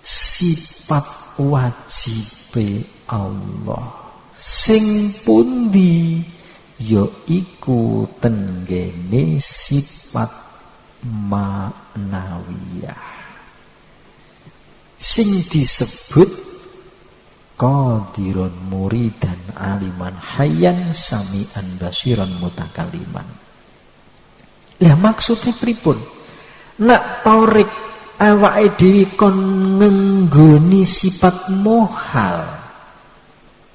sifat wajibe Allah sing pundi yaiku tenggene sifat ma'nawiyah sing disebut qadirun muridan aliman hayyan sami'an basiran mutakaliman. Lah maksudnya pripun? Nak torik awake dhewe kon ngenggoni sifat mohal,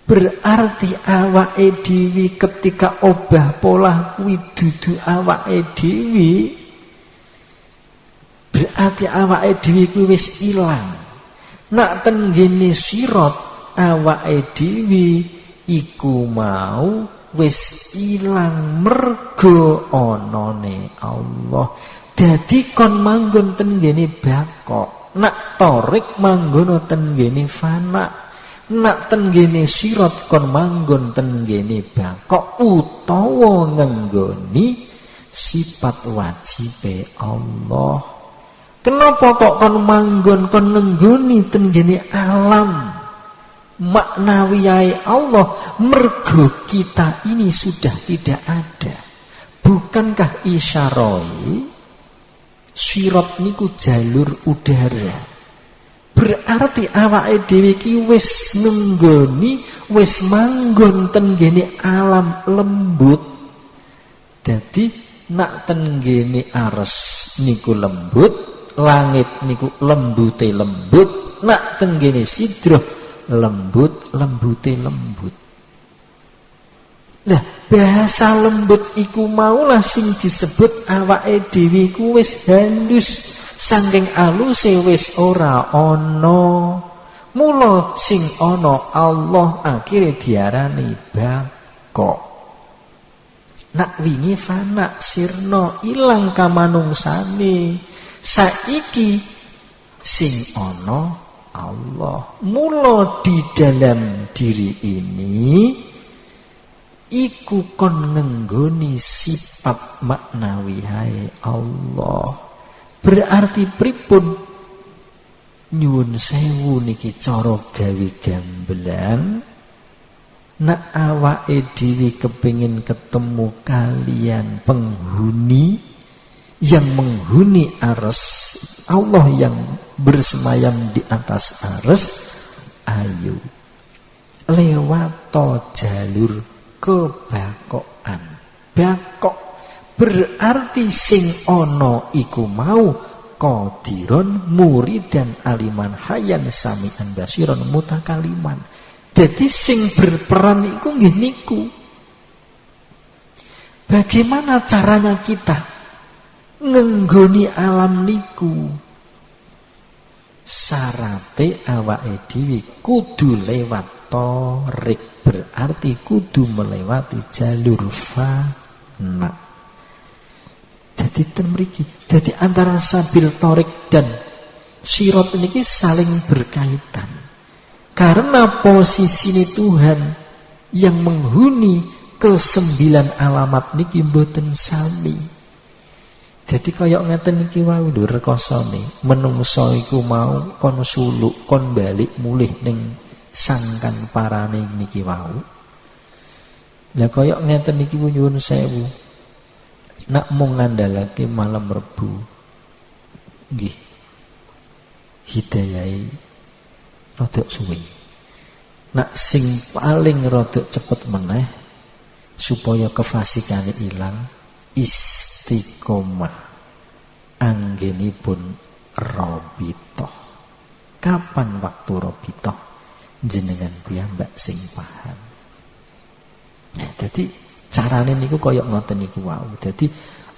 berarti awake dhewe ketika obah pola kuwi dudu awake dhewe, berarti awake dhewe kuwi wis ilang. Nak tenggene sirat awake dhewe iku mau wis ilang mergo anane Allah. Dadi kon manggon tenggene bakok, nak torik manggon tenggene fana, nak tenggene sirat kon manggon tenggene bakok utawa ngenggoni sifat wajibe Allah. Kenapa kok kon manggon kon ngenggoni tenggene alam maknawiyai Allah? Mergo kita ini sudah tidak ada. Bukankah isyarai sirat niku jalur udara? Berarti awake dhewe iki wis nenggoni, wis manggon tenggene alam lembut. Dadi nak tenggene arsy niku lembut, langit niku lembute lembut, nak tenggene sidrah lembute lembut. Lah bahasa lembut iku maulah sing disebut awake dhewe iku wis halus, saking aluse wis ora ana Mula sing ana Allah akhire diarani bako. Nak wingi fana sirna ilang kamanungsane. Saiki sing ana Allah. Mula di dalam diri ini iku kon ngenggoni sifat maknawi hae Allah. Berarti pripun? Nyuwun sewu niki cara gawe gamblang. Nak awake dhewe kepengin ketemu kalian penghuni yang menghuni arsy, Allah yang bersemayam di atas arsy, ayo lewat jalur kebakokan. Bakok berarti sing ana iku mau qadiron muridan aliman hayan sami'an basiron mutakaliman. Jadi sing berperan iku nggih niku. Bagaimana caranya kita ngenggoni alam niku? Sarate awake dhewe kudu lewat torik, berarti kudu melewati jalur fana. Jadi ten mriki, jadi antara sabil torik dan sirot niki saling berkaitan. Karena posisi ini Tuhan yang menghuni ke-9 alamat niki mboten sami. Jadi kaya ngeten niki wau lho rekosane, menungso iku mau kon suluk, kon balik mulih ning sangkan parane niki wau. Lah kaya ngeten niki nyuwun sewu. Nak mung ngandalake malam Rebu. Nggih. Hidayahe rodok suwi. Nak sing paling rodok cepet meneh supaya kefasikane ilang, istiqomah. Anggenipun rabithah. Kapan waktu rabithah? Jenengan piyambak sing paham. Nah, dadi carane niku kaya ngoten niku wau. Dadi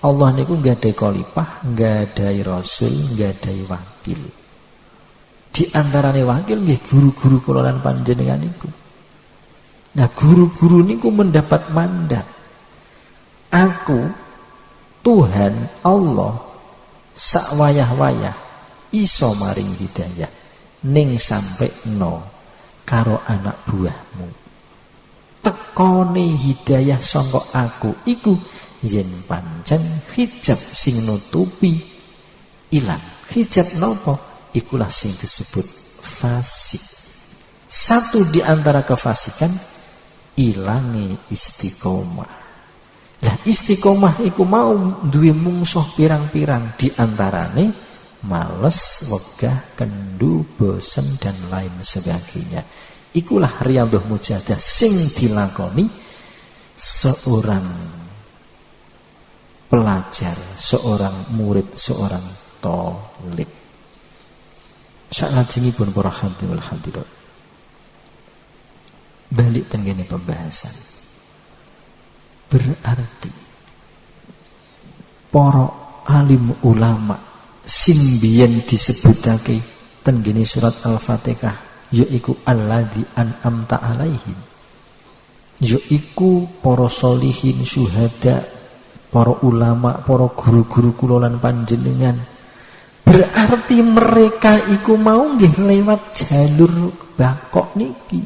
Allah niku nggadahi khalifah, nggadahi rasul, nggadahi wakil. Di antarane wakil nggih guru-guru kula lan panjenengan niku. Nah, guru-guru niku mendapat mandat. Aku Tuhan Allah sak wayah-wayah iso maring hidayah ning sampe no karo anak buahmu. Tekone hidayah sangka aku iku yen pancen hijab sing nutupi ilang. Hijab napa? Ikulah sing disebut fasik. Satu di antara kefasikan ilangi istiqomah. Lah istiqomah iku mau duwe mungsuh pirang-pirang, di antarane males, wegah, kendu, bosen dan lain sebagainya. Ikulah riyadhah mujahadah sing dilakoni seorang pelajar, seorang murid, seorang thalib. Salajengipun para hadirin wal hadirat. Balik tengene pembahasan. Berarti para alim ulama sing biyen disebutake tengene surat Al-Fatihah yaiku alladzi an'amta alaihim, yaiku para sholihin, syuhada, para ulama, para guru-guru kula lan panjenengan. Berarti mereka iku mau nggih lewat jalur bakok niki.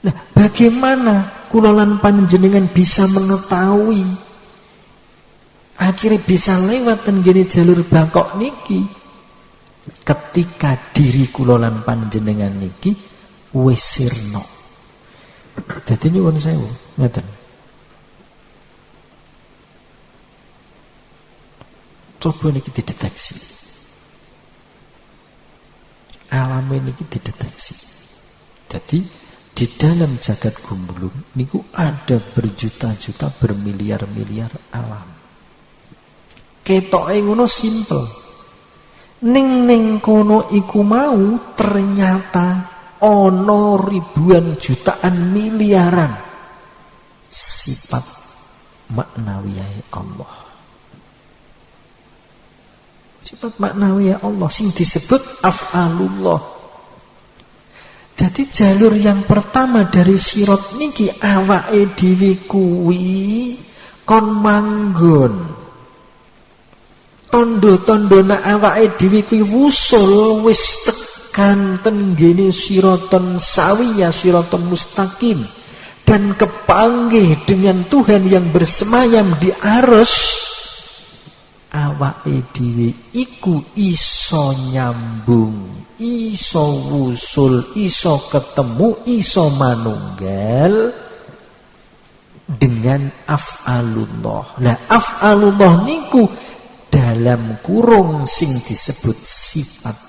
Nah, bagaimana kula lan panjenengan bisa mengetahui akhirnya bisa lewat tenggene jalur bakok niki? Ketika diri kula lan panjenengan niki wis sirna. Dadi nyuwun sewu, ngeten. Coba niki dideteksi. Alam niki dideteksi. Jadi di dalam jagat gumulung niku ada berjuta-juta, bermiliar-miliar alam. Ketoke ngono simple. Ning kono iku mau ternyata ono ribuan jutaan miliaran sifat maknawiyah Allah. Sifat maknawi Allah sing disebut af'alullah. Jadi jalur yang pertama dari sirat niki awake dhewe kuwi kon manggon. Tondo-tondona awake dhewe kuwi wusul wis tekan tenggene siraton sawiyah, siraton mustaqim, dan kepanggih dengan Tuhan yang bersemayam di arsy. Awake dhewe iku iso nyambung, iso wusul, iso ketemu, iso manunggal dengan af'alullah. Lah af'alullah niku dalam kurung sing disebut sifat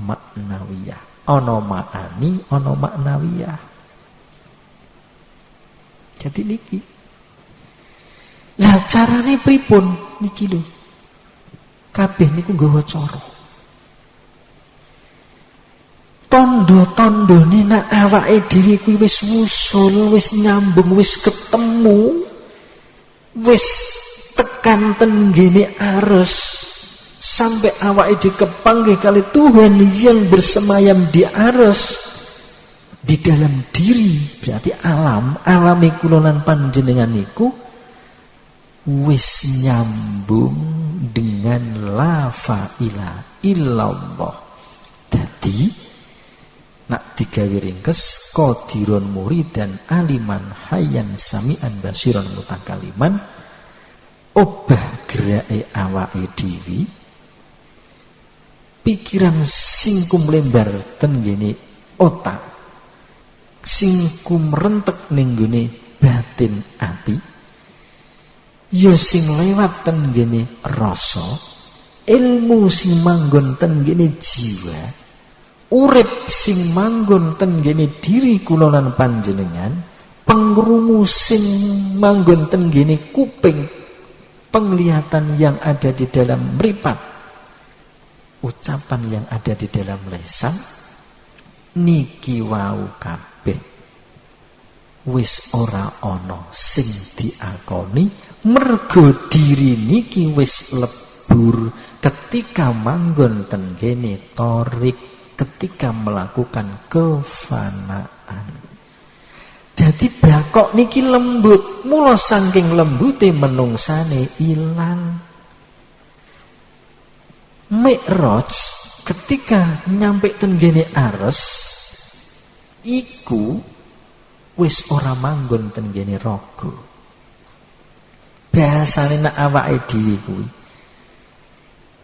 maknawiyah. Ana ma'ani, ana maknawiyah. Jadi niki. Lah carane pripun niki lho. Kabeh niku nggawa cara. Tondo-tondone nek awake dhewe kuwi wis wusul, wis nyambung, wis ketemu, wis tekan tenggene arsy, sampai awake dhewe kepanggih kali Tuhan yang bersemayam di arsy, di dalam diri, berarti alami kula lan panjenengan niku wis nyambung dengan la fa'ila illallah. Dadi nak digawe ringkes qadirun muridan aliman hayyan sami'an basiran mutakaliman, obah gerake awake dhewe pikiran sing kumlembar ten ngene otak, sing kumrentek ning nggone batin ati, ya sing lewat ten ngene rasa, ilmu sing manggon ten ngene jiwa, urip sing manggon ten ngene diri kula lan panjenengan, pengrungu sing manggon ten ngene kuping, penglihatan yang ada di dalam mripat, ucapan yang ada di dalam lisan, niki wau kabeh wis ora ana sing diakoni, mergo diri niki wis lebur ketika manggon ten kene torik, ketika melakukan kefanaan. Jadi bakok niki lembut, mula saking lembute menungsane ilang. Mi'raj ketika nyampe tenggene arsy iku wis ora manggon tenggene raga. Bahasane nek awake dhewe kuwi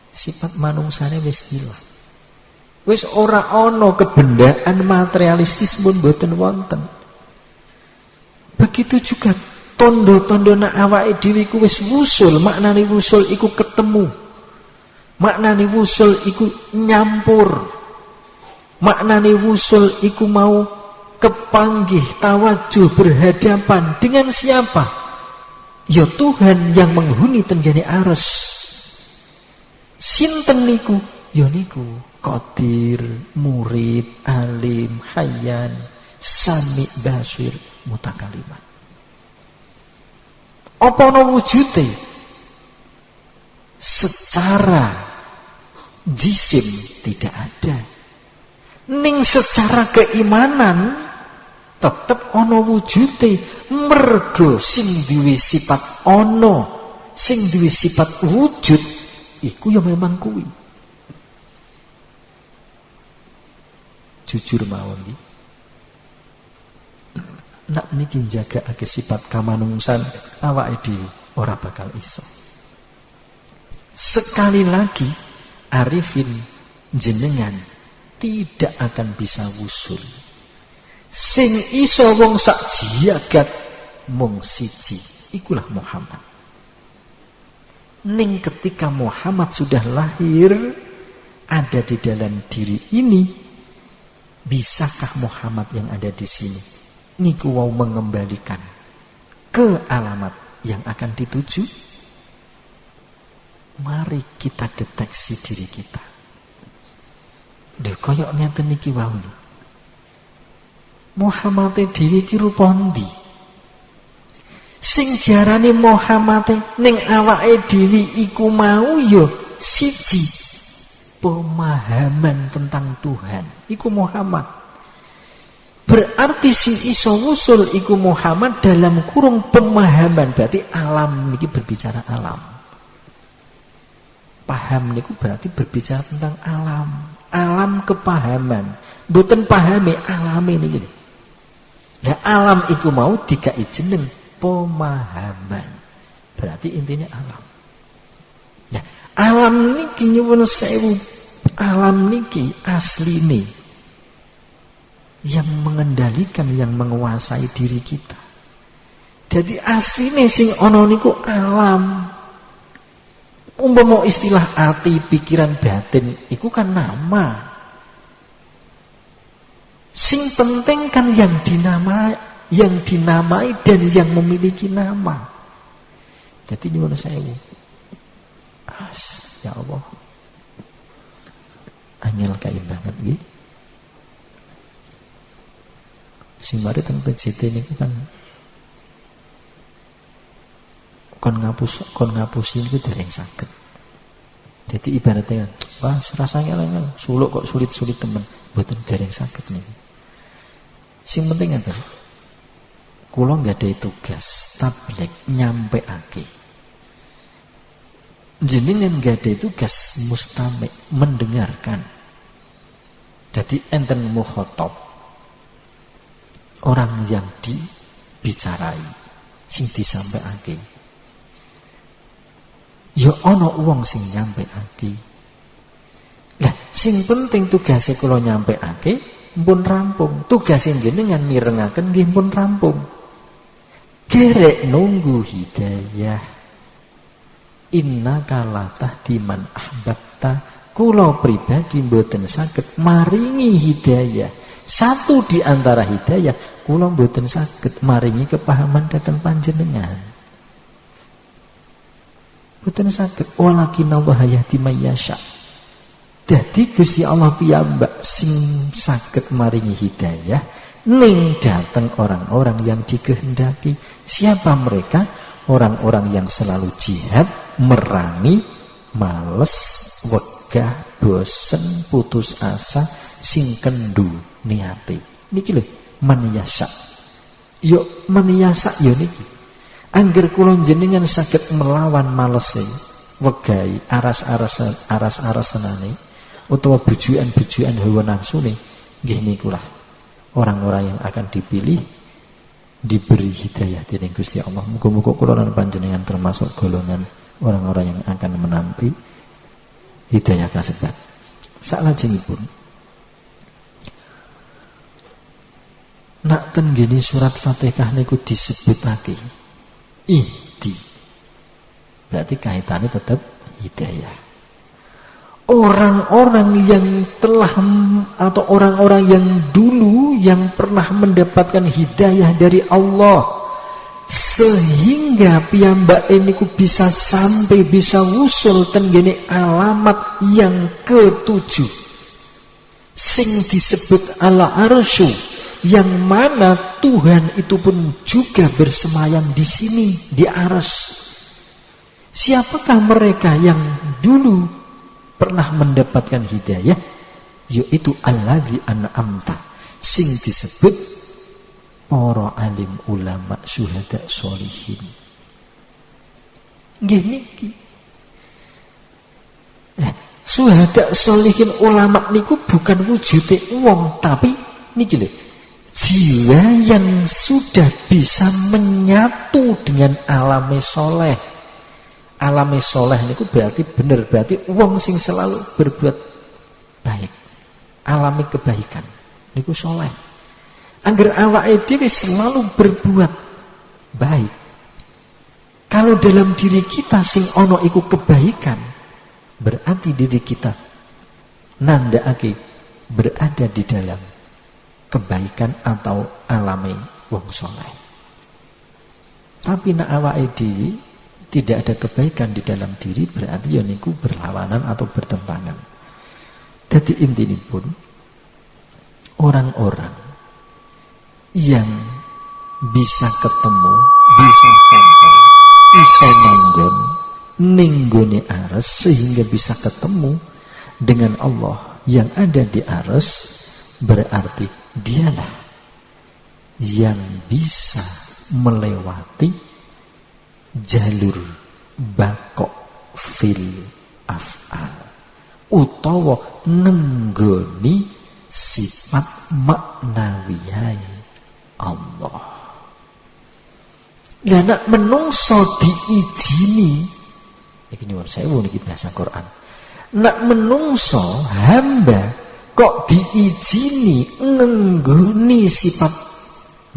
sifat manungsane wis ilang. Wis ora ana kebendaan materialistis pun boten wonten. Begitu juga tondo-tondo nak awake dhewe iku wis wusul, maknane wusul iku ketemu. Maknane wusul iku nyampur. Maknane wusul iku mau kepanggih tawajuh berhadapan dengan siapa? Ya Tuhan yang menghuni tenggene arsy. Sinten niku? Ya niku Qadir, Murid, Alim, Hayyan, Sami, Basir, Mutakaliman. Apa ana wujude? Secara jisim tidak ada. Ning secara keimanan tetep ana wujude, mergo sing duwe sifat ana, sing duwe sifat wujud iku ya memang kuwi. Jujur mawon iki. Nak niki njagakake sifat kamanungsan awake dhewe ora bakal iso. Sekali lagi arifin jenengan tidak akan bisa wusul. Sing iso wong sak jagat mung siji, ikulah Muhammad. Ning ketika Muhammad sudah lahir ada di dalam diri ini, bisakah Muhammad yang ada di sini niku mau mengembalikan ke alamat yang akan dituju? Mari kita deteksi diri kita. Lho koyok ngeten niki wau lho. Muhammad dhewe iki rupa ndi? Sing diarani Muhammad ning awake dhewe iku mau ya siji, pemahaman tentang Tuhan. Iku Muhammad. Berarti sing iso wusul iku Muhammad dalam kurung pemahaman. Berarti alam niki berbicara alam. Paham niku berarti berbicara tentang alam. Alam kepahaman. Mboten pahami alame niki. Lah alam iku mau dikai jeneng pemahaman. Berarti intinya alam. Nah, alam niki nyuwun sewu. Alam niki asline yang mengendalikan, yang menguasai diri kita. Jadi asline sing ana niku alam. Umpama istilah ati, pikiran, batin iku kan nama. Sing penting kan yang dinamai dan yang memiliki nama. Jadi nyuwun sewu. Ya Allah. Angel kaya banget nggih. Sing mari teng PJT niku kan kon ngapusin niku dereng saged. Jadi ibaratnya wah rasanya angel, suluk kok sulit-sulit temen, mboten dereng saged niku. Sing penting ngeten. Kula nggadahi tugas tabligh nyampeake. Jenengan nggadahi tugas mustami' mendengarkan. Jadi enten mukhatab. Orang yang dibicarai sing disampaiake ya ana wong sing nyampeake. Lah sing penting tugase kula nyampeake mpun rampung, tugase jenengan mirengaken nggih mpun rampung. Gerek nunggu hidayah. Innaka la tahdi man ahbabta. Kula pribadi mboten saged maringi hidayah. Satu di antara hidayah, kula mboten saged maringi kepahaman dhateng panjenengan. Mboten saged, walakin Allah yahdi may yasha. Dadi Gusti Allah piyambak sing saged maringi hidayah ning dhateng orang-orang yang dikehendaki. Siapa mereka? Orang-orang yang selalu jihad, merangi, males, wegah, bosen, putus asa, sing kendu niate niki lho maniyasa. Yo maniyasa yo niki. Angger kula jenengan saged melawan malese, wegahi, aras-arasanane utawa bujukan-bujukan hawa nafsune, nggih niku lah orang-orang yang akan dipilih diberi hidayah dening Gusti Allah. Muga-muga kula lan panjenengan termasuk golongan orang-orang yang akan menampi hidayah kasebat. Salajengipun nak tenggene surat Fatihah niku disebutake ihdi. Berarti kaitannya tetap hidayah. Orang-orang yang telah atau orang-orang yang dulu yang pernah mendapatkan hidayah dari Allah sehingga piyambak niku bisa sampai bisa wusul tenggene alamat yang ketujuh sing disebut al-arsy, yang mana Tuhan itu pun juga bersemayam di sini, di arsy. Siapakah mereka yang dulu pernah mendapatkan hidayah? Yaitu alladzi an'amta, sing disebut para alim ulama syuhada sholihin. Nggih niki. Syuhada sholihin ulama niku bukan wujude wong, tapi niki lho, jiwa yang sudah bisa menyatu dengan alame soleh. Alame soleh niku berarti bener, berarti wong sing selalu berbuat baik, alami kebaikan niku soleh. Angger awake dhewe selalu berbuat baik, kalau dalam diri kita sing ono iku kebaikan, berarti diri kita nandhakake berada di dalam kebaikan atau alame wong soleh. Tapi nek awake dhewe tidak ada kebaikan di dalam diri, berarti ya niku berlawanan atau bertentangan. Jadi intinya pun orang-orang yang bisa ketemu, bisa sampai, bisa manggon ning gone ares sehingga bisa ketemu dengan Allah yang ada di ares, berarti dialah yang bisa melewati jalur bakok fil af'al utawa nenggoni sifat maknawiyah Allah. Lah nek menungso diijini, iki nyuwun sewu niki bahasa Quran. Nek menungso hamba kok diijini nenggoni sifat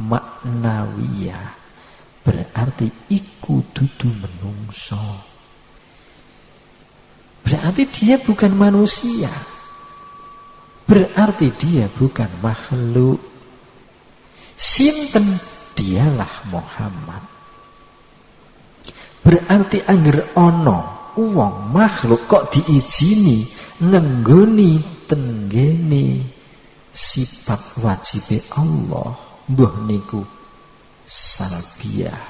maknawiyah, berarti iku dudu menungso. Berarti dia bukan manusia. Berarti dia bukan makhluk. Sinten? Dialah Muhammad. Berarti angger ono wong makhluk kok diijini nenggoni tenggene sifat wajibe Allah, mbuh niku salbiyah,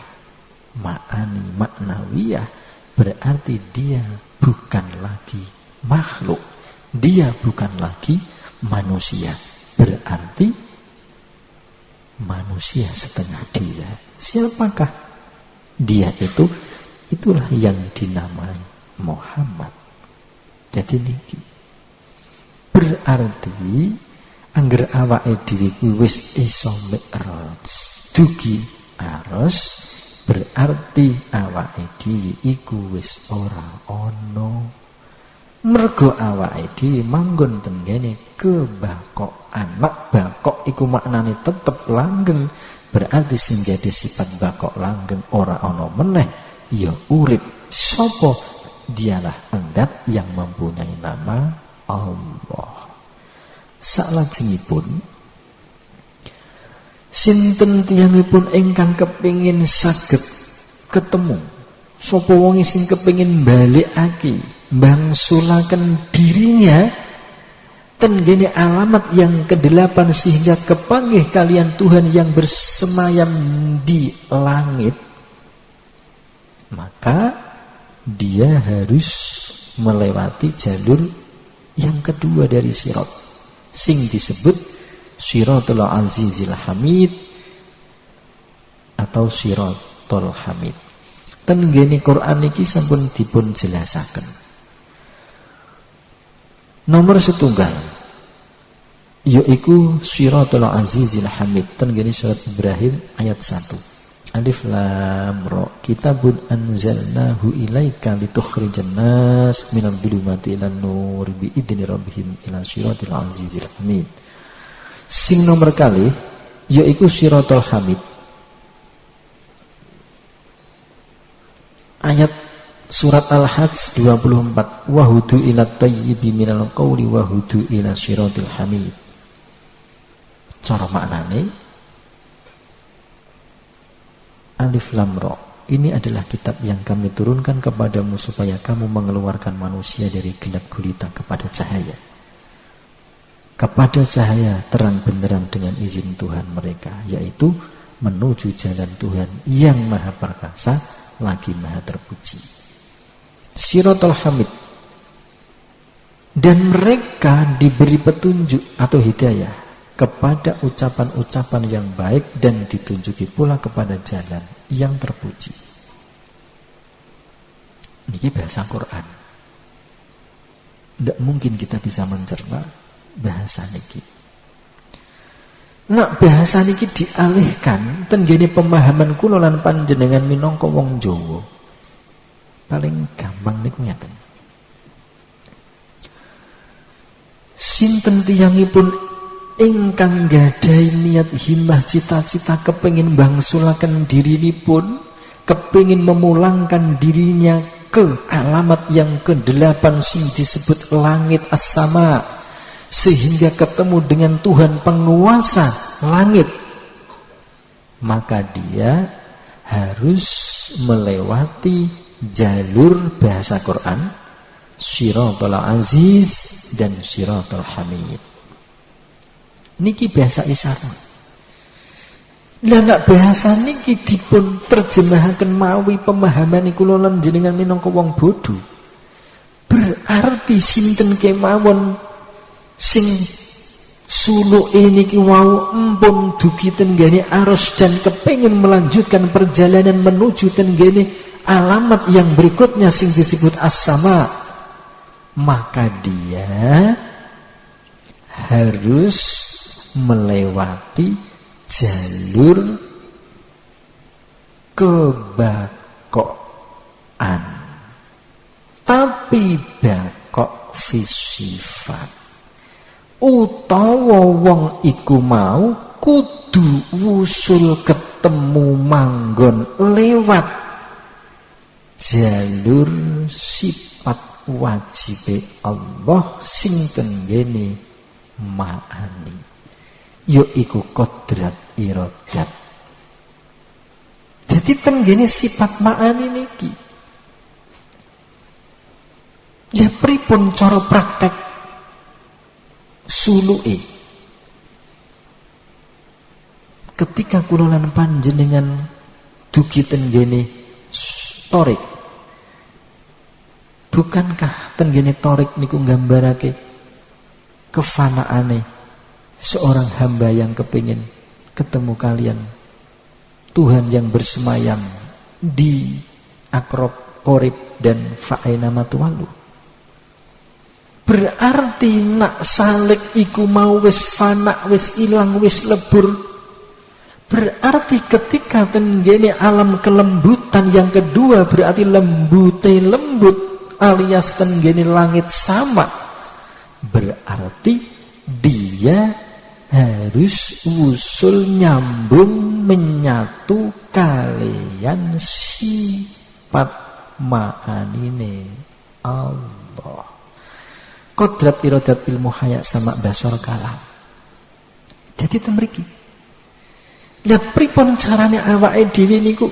ma'ani maknawiyah, berarti dia bukan lagi makhluk, dia bukan lagi manusia, berarti manusia setengah dia. Siapakah dia itu? Itulah yang dinamai Muhammad. Jadi niki berarti angger awake dhewe kuwi wis iso mi'raj dugi aros, berarti awake dhewe iku wis ora ana. Mergo awake dhewe manggon tenggene kebakokan. Nek bakok iku maknane tetep langgeng, berarti sing gede sifat bakok langgeng ora ana meneh ya urip. Sapa? Dialah endat yang mempunyai nama Allah. Salajengipun sinten tiyangipun ingkang kepingin saged ketemu, sapa wong sing kepingin balikake bangsulaken dirinya tenggene alamat yang ke-8 sehingga kepanggih kalian Tuhan yang bersemayam di langit, maka dia harus melewati jalur yang kedua dari sirat, sing disebut Siratul Azizil Hamid atau Siratul Hamid. Tenggene Quran iki sampun dipun jelasaken. Nomor setunggal yaiku Siratul Azizil Hamid, tenggene surat Ibrahim ayat 1. Alif lam ra, kitabun anzalnahu ilaika litukhrijan nas minadh dhulumati ilan nur bi idzni rabbihim ila siratil azizil hamid. Sing nomor kali yaiku Siratul Hamid. Ayat surat Al-Hajj 24, wahudu ila thayyibi minal qawli wahudu ila siratil hamid. Cara maknane Alif Lam Ra, ini adalah kitab yang kami turunkan kepadamu supaya kamu mengeluarkan manusia dari gelap gulita kepada cahaya. Kepada cahaya terang benderang dengan izin Tuhan mereka, yaitu menuju jalan Tuhan yang maha perkasa lagi maha terpuji. Siratul Hamid. Dan mereka diberi petunjuk atau hidayah kepada ucapan-ucapan yang baik dan ditunjuki pula kepada jalan yang terpuji. Ini bahasa Quran. Tidak mungkin kita bisa mencerna bahasa niki. Nah, bahasa niki dialihkan tenggene pemahaman kula lan panjenengan minangka wong Jawa. Paling gampang niku ngeten. Sinten tiyangipun ingkang gadhahi niat himmah cita-cita kepengin bangsulaken dirinipun, kepengin memulangkan dirinya ke alamat yang ke-8 sing disebut langit as-sama, sehingga ketemu dengan Tuhan penguasa langit, maka dia harus melewati jalur bahasa Quran Siratul Aziz dan Siratul Hamid. Niki bahasa isyarat. Lah nek bahasa niki dipun terjemahaken mawi pemahaman kula lan jenengan minangka wong bodho, berarti sinten kemawon sing Suluke niki wau empun dugi tenggene arus dan kepengin melanjutkan perjalanan menuju tenggene alamat yang berikutnya sing disebut as-sama, maka dia harus melewati jalur kebakokan, tapi bakok fisifat, utawa wong iku mau kudu wusul ketemu manggon lewat jalur sifat wajibe Allah sing tenggene ma'ani, yaiku kodrat iradat. Jadi tenggene sifat ma'ani niki ya pripun cara praktek suluke ketika kula lan panjenengan dugi tenggene torik. Bukankah tenggene torik niku nggambarake kefanaane seorang hamba yang kepingin ketemu kalian Tuhan yang bersemayam di akrob korib dan fa'aina matuwalu. Berarti nak salik iku mau wis fana, wis ilang, wis lebur. Berarti ketika tenggene alam kelembutan yang kedua, berarti lembute lembut alias tenggene langit sama. Berarti dia harus usul nyambung menyatu kalian sifat ma'anine Allah. Kodrat iradat ilmu haya sama basor kalam. Jadi temriki. Lah pripun carane awake dhewe niku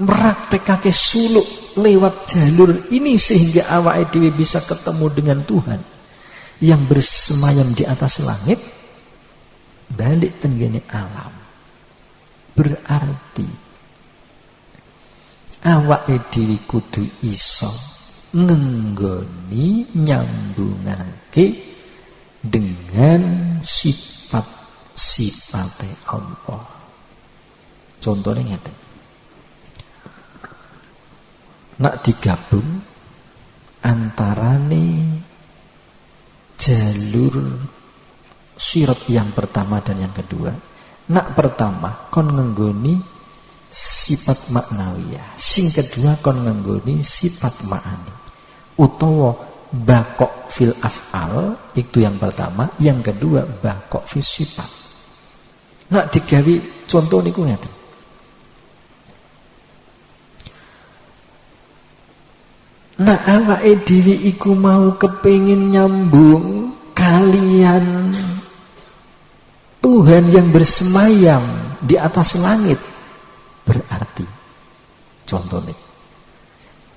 meraktekake suluk lewat jalur ini sehingga awake dhewe bisa ketemu dengan Tuhan yang bersemayam di atas langit, balik tenggene alam. Berarti awake dhewe kudu iso ngenggoni nyambungake dengan sifat-sifate Allah. Contohnya ngeten. Nak digabung antarane jalur sirat yang pertama dan yang kedua. Nak pertama kon ngenggoni sifat maknawiyah, sing kedua kon ngenggoni sifat ma'ani. Utawa bakok fil af'al, itu yang pertama, yang kedua bakok fil sifat. Nak digawe contoh niku ngeten. Nah awake dhewe iku mau kepengin nyambung kalian Tuhan yang bersemayam di atas langit. Berarti contohnya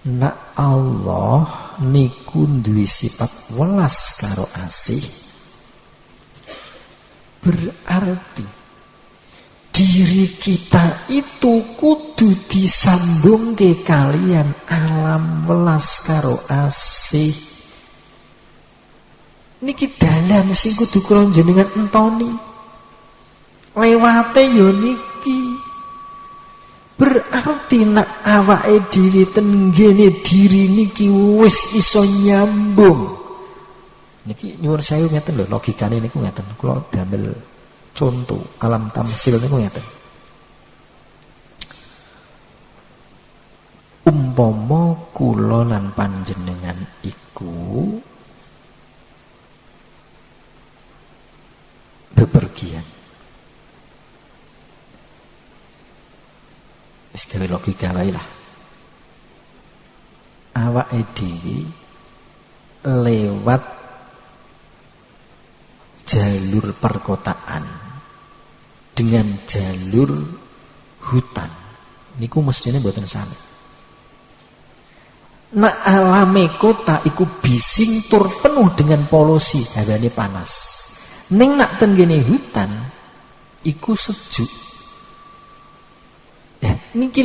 nak Allah niku duwe sifat welas karo asih. Berarti diri kita itu kudu disambung ke kalian alam welas karo asih. Niki dalan sing kudu kula jenengan entoni. Lewate yo niki. Berarti nak awake dhewe tenggene diri niki wis iso nyambung. Niki nyuwun sewu ngeten lho, logikane niku ngeten. Kula damel contoh alam tamsil niku ngeten. Umpama kula lan panjenengan iku bepergian. Wis gawe logika wae lah. Awake dhewe lewat jalur perkotaan dengan jalur hutan. Niku mestine mboten sami. Nak alame kota iku bising tur penuh dengan polusi, hawane panas. Ning nak tenggene hutan iku sejuk. Ya, niki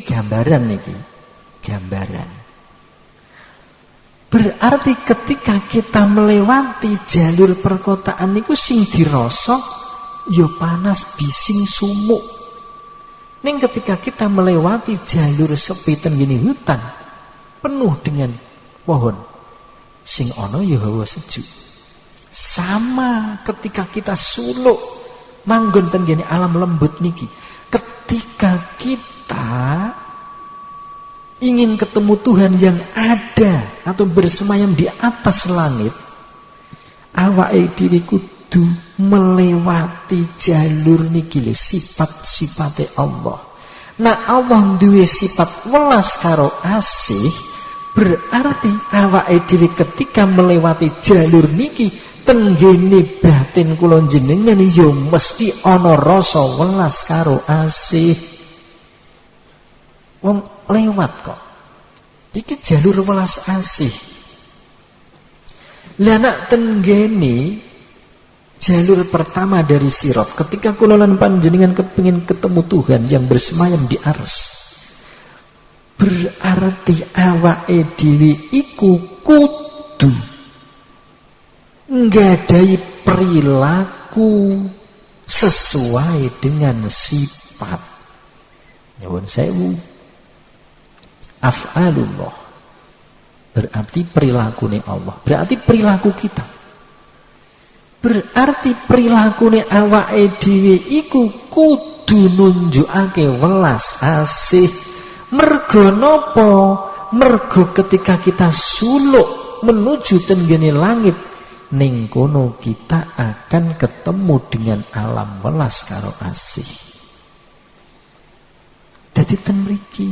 gambaran niki. Gambaran. Berarti ketika kita melewati jalur perkotaan niku sing dirasa ya panas, bising, sumuk. Ning ketika kita melewati jalur sepi tenggene hutan penuh dengan pohon sing ana ya hawa sejuk. Sama ketika kita suluk manggon tenggene alam lembut niki, ketika kita ingin ketemu Tuhan yang ada atau bersemayam di atas langit, awake dhewe kudu melewati jalur niki lho, sifat-sifate Allah. Nah, Allah duwe sifat welas karo asih, berarti awake dhewe ketika melewati jalur niki tenggene batin kula jenengan ya mesti ana rasa welas karo asih. Wong lewat kok. Iki jalur welas asih. Lah nak tenggene jalur pertama dari sirat, ketika kula lan panjenengan kepengin ketemu Tuhan yang bersemayam di arsy, berarti awake dhewe iku kudu nggadhahi perilaku sesuai dengan sifat. Nyuwun sewu. Af'alullah berarti perilakunya Allah, berarti perilaku kita, berarti perilakunya awake dhewe iku kudu nunjukake welas asih. Mergo napa? Mergo ketika kita suluk menuju tenggene langit, ning kono kita akan ketemu dengan alam welas karo asih. Dadi ten mriki,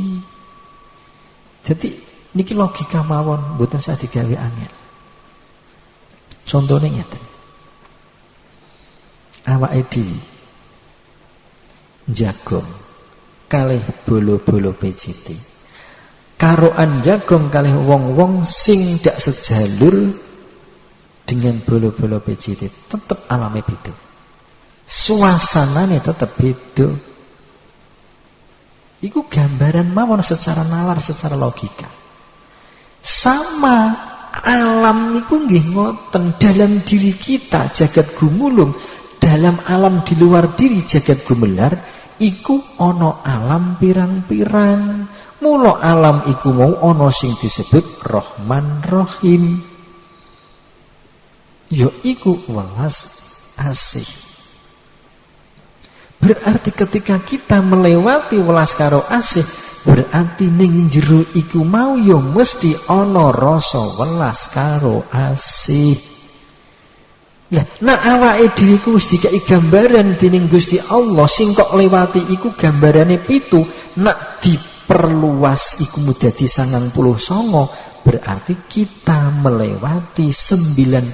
jadi niki logika mawon, mboten usah digawe angel. Contone ngeten. Awake dhewe njagong kalih bolo-bolo PCT. Karoan jagong kalih wong-wong sing dak sejalur dengan bolo-bolo PCT, tetep alame beda. Suasanane tetep beda. Iku gambaran mawon secara nalar, secara logika. Sama alam niku nggih ngoten, dalam diri kita jagat gumulung, dalam alam di luar diri jagat gumelar, iku ana alam pirang-pirang. Mula alam iku mau ana sing disebut Rahman Rahim. Ya iku welas asih. Berarti ketika kita melewati welas karo asih, berarti ning jero iku mau ya mesti ana rasa welas karo asih. Lah, nek awake dhewe ku wis dikai gambaran dening Gusti Allah, sing kok lewati iku gambarane 7, nek diperluas iku dadi 99, berarti kita melewati 99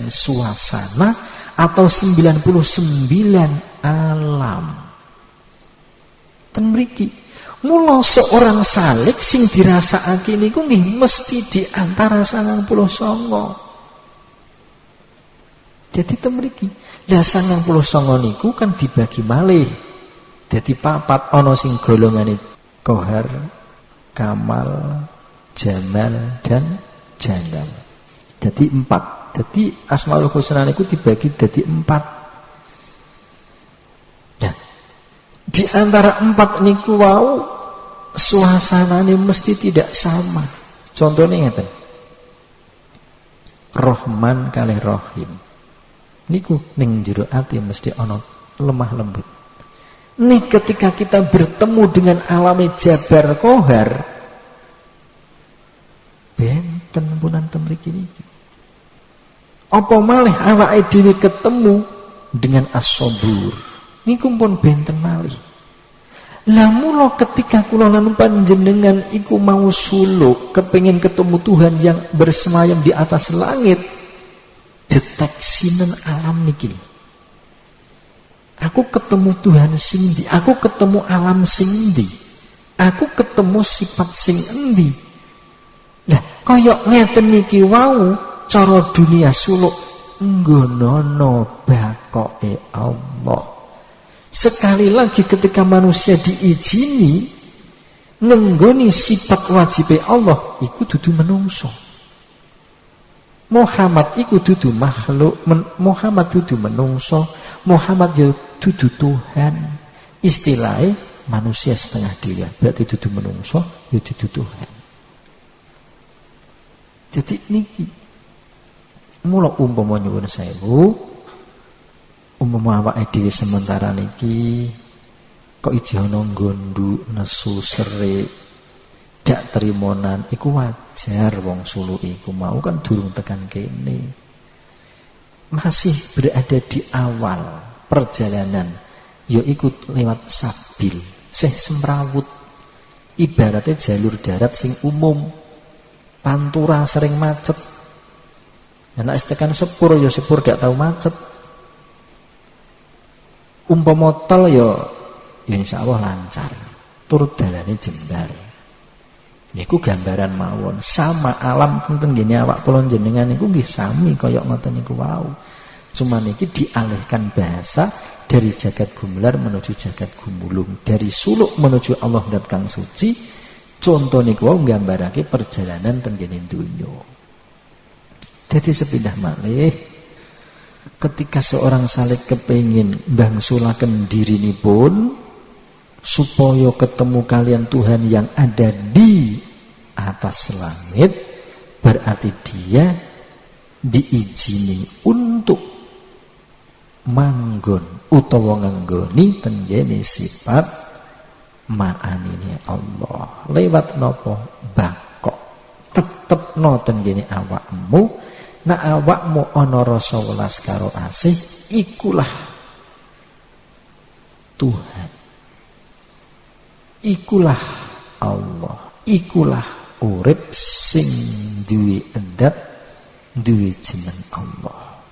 suasana atau 99 alam. Ten mriki mula seorang salik sing dirasakake niku nggih mesti di antara 99. Jadi ten mriki lah 99 niku kan dibagi malih. Dadi 4, ana sing golongane Kohar, Kamal, Jamal dan Jalal. Jadi 4. Jadi Asmaul Husna niku dibagi jadi 4. Di antara 4 niku wau suasanane mesti tidak sama. Contohnya ngeten. Rahman kalih Rahim. Niku ning jero ati mesti ana lemah lembut. Nih ketika kita bertemu dengan alame Jabar Kohar, benten punan ten mriki niki. Apa malih awake dhewe ketemu dengan As-Sabur. Niku pun benten malih. Lah mula ketika kula lan panjenengan iku mau suluk kepengin ketemu Tuhan yang bersemayam di atas langit, deteksinen alam niki. Aku ketemu Tuhan sing ndi? Aku ketemu alam sing ndi? Aku ketemu sifat sing endi? Lah kaya ngeten niki wau cara dunia suluk nggonono bakoke Allah. Sekali lagi ketika manusia diizini ngenggoni sifat wajib Allah, iku dudu menungso. Muhammad iku dudu makhluk, Muhammad dudu menungso, Muhammad ya dudu Tuhan. Istilahnya manusia setengah dewa, berarti dudu menungso, ya dudu Tuhan. Jadi niki mula umpama nyuwun sewu, umpama awake dhewe sementara niki kok ijo ana nggondu nesu serik dak trimonan iku wajar wong suluk iku mau kan durung tekan kene. Masih berada di awal perjalanan ya ikut lewat sabil sih semrawut. Ibaratnya jalur darat sing umum. Pantura sering macet. Nek tekan sepur ya sepur gak tahu macet. Umpama tol ya insyaallah lancar. Turut dalane jembar. Niku gambaran mawon, sama alam teng ngene awak kula jenengan niku nggih sami kaya ngoten niku wau. Cuma niki dialihkan bahasa dari jagat gumelar menuju jagat gumulung, dari suluk menuju Allah dat kang suci. Contoh niku wau nggambarake perjalanan teng ngene donya. Dadi sepindah malih ketika seorang salik kepengin bangsulaken dirinipun supaya ketemu kalian Tuhan yang ada di atas langit, berarti dia diizini untuk manggon utawa nganggoni tenggene sifat ma'anine Allah. Lewat nopo? Bakok. Tetepno tenggene awakmu, nek awakmu ana rasa welas karo asih, ikulah Tuhan. Ikulah Allah, ikulah urip sing duwe endat, duwe jeneng Allah.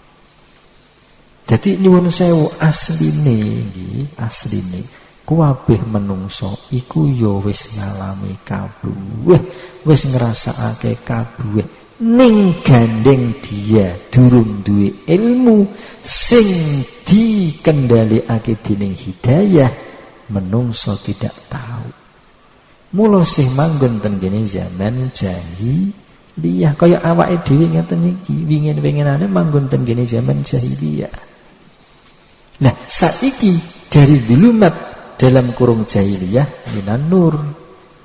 Jadi nyuwun sewu asline iki, asline kabeh menungso iku ya wis ngalami kabeh, wis ngrasakake kabeh. Ning gandeng dia durung duwe ilmu sing dikendhalikake dening hidayah, menungso tidak tahu. Mula sih manggon ten kene zaman jahiliyah kaya awake dhewe ngeten iki, wingin-winginane manggon ten kene zaman jahiliyah. Nah, saiki dari dulumat dalam kurung jahiliyah minan nur.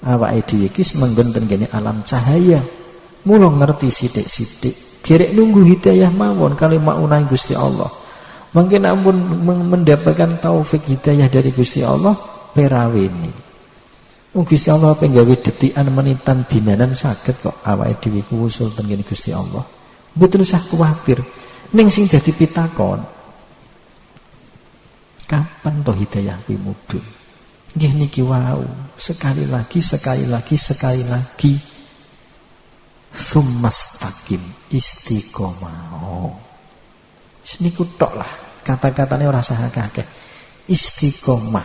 Awake dhewe iki manggon ten kene alam cahaya. Mula ngerti sithik-sithik, gerek nunggu hidayah mawon kali maunai Gusti Allah. Mungkin ampun mendapatkan taufik hidayah dari Gusti Allah peraweni. Gusti Allah penggawe detikan menitan dinanan saged kok awake dhewe ku usul teng kene Gusti Allah. Mboten usah kuwatir. Ning sing dadi pitakon, kapan to hidayah kuwi mudhun? Nggih niki wau, sekali lagi. Tsumastaqim, istiqomah. Niku tok lah. Kata-katane ora sah akeh. Istiqomah.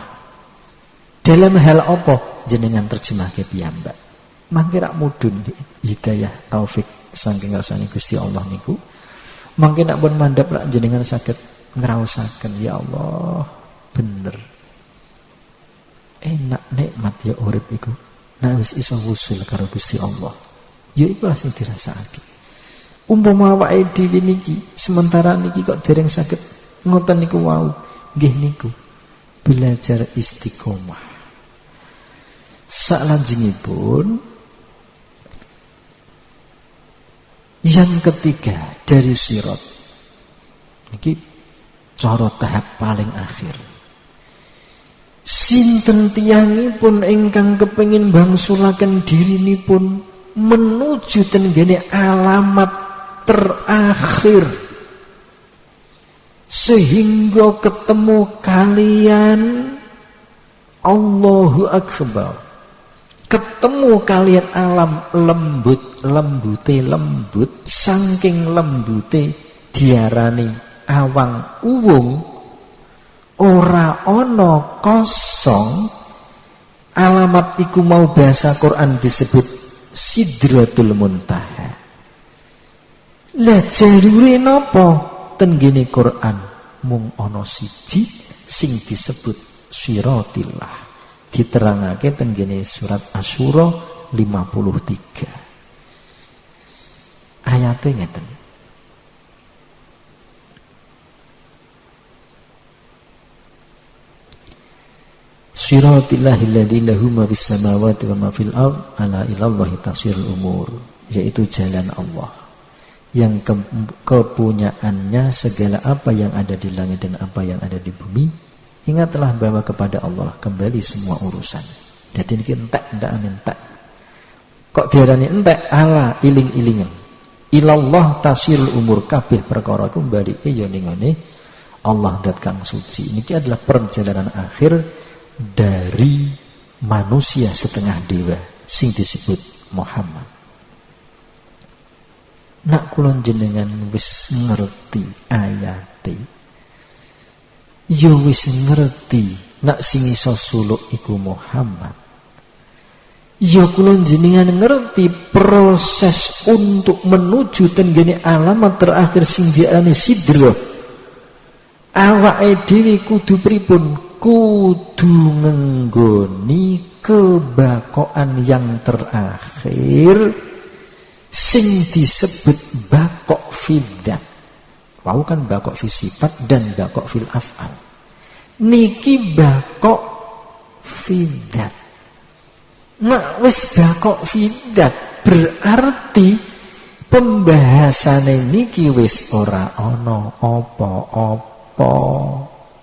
Dalam hal apa? Jenengan terjemahke piyambak. Mangke rak mudhun hidayah taufik saking ngersane Gusti Allah niku. Mangke nek pun mandhap lak jenengan saged ngraosaken, ya Allah, bener. Enak nikmat ya urip iku. Nek wis iso wusul karo Gusti Allah. Ya iku lah sing dirasakake. Umpama awake dhewe niki sementara niki kok dereng saged ngoten niku wau, nggih niku belajar istiqomah. Salajengipun yang ketiga dari sirat niki cara tahap paling akhir. Sinten tiyangipun ingkang kepengin bangsulaken dirinipun menuju tenggene alamat terakhir sehingga ketemu kalian Allahu Akbar, ketemu kalian alam lembut saking lembute diarani awang uwung, ora ana kosong. Alamat iku mau bahasa Quran disebut Sidratul Muntaha. Lah jalure napa ten ngene Quran mung ana siji sing disebut Siratillah, diterangake ten ngene surat Asyura 53. Ayate ngeten. Siratilahil ladzi lahu ma fis samawati wa ma fil ard ala ilallahi tasirul umur, yaitu jalan Allah yang kepunyaannya segala apa yang ada di langit dan apa yang ada di bumi. Ingatlah bahwa kepada Allah kembali semua urusan. Jadi ini entek. Kok diarani entek? Ala iling-ilingan. Ilallah tasirul umur, kabeh perkara kembali ya ning ngene Allah dat kang suci. Ini adalah perjalanan akhir dari manusia setengah dewa sing disebut Muhammad. Nak kulon jenengan wis ngerti ayate, yo wis ngerti nak sing iso suluk iku Muhammad, yo kulon jenengan ngerti proses untuk menuju tenggene alamat terakhir sing diarani sidra. Awake dhewe kudu pripun? Kudu ngenggoni kebakokan yang terakhir sing disebut bakok fidat. Wau kan bakok fi sifat dan bakok fil af'al. Niki bakok fidat. Nah wis bakok fidat berarti pembahasannya niki wis ora ana apa-apa.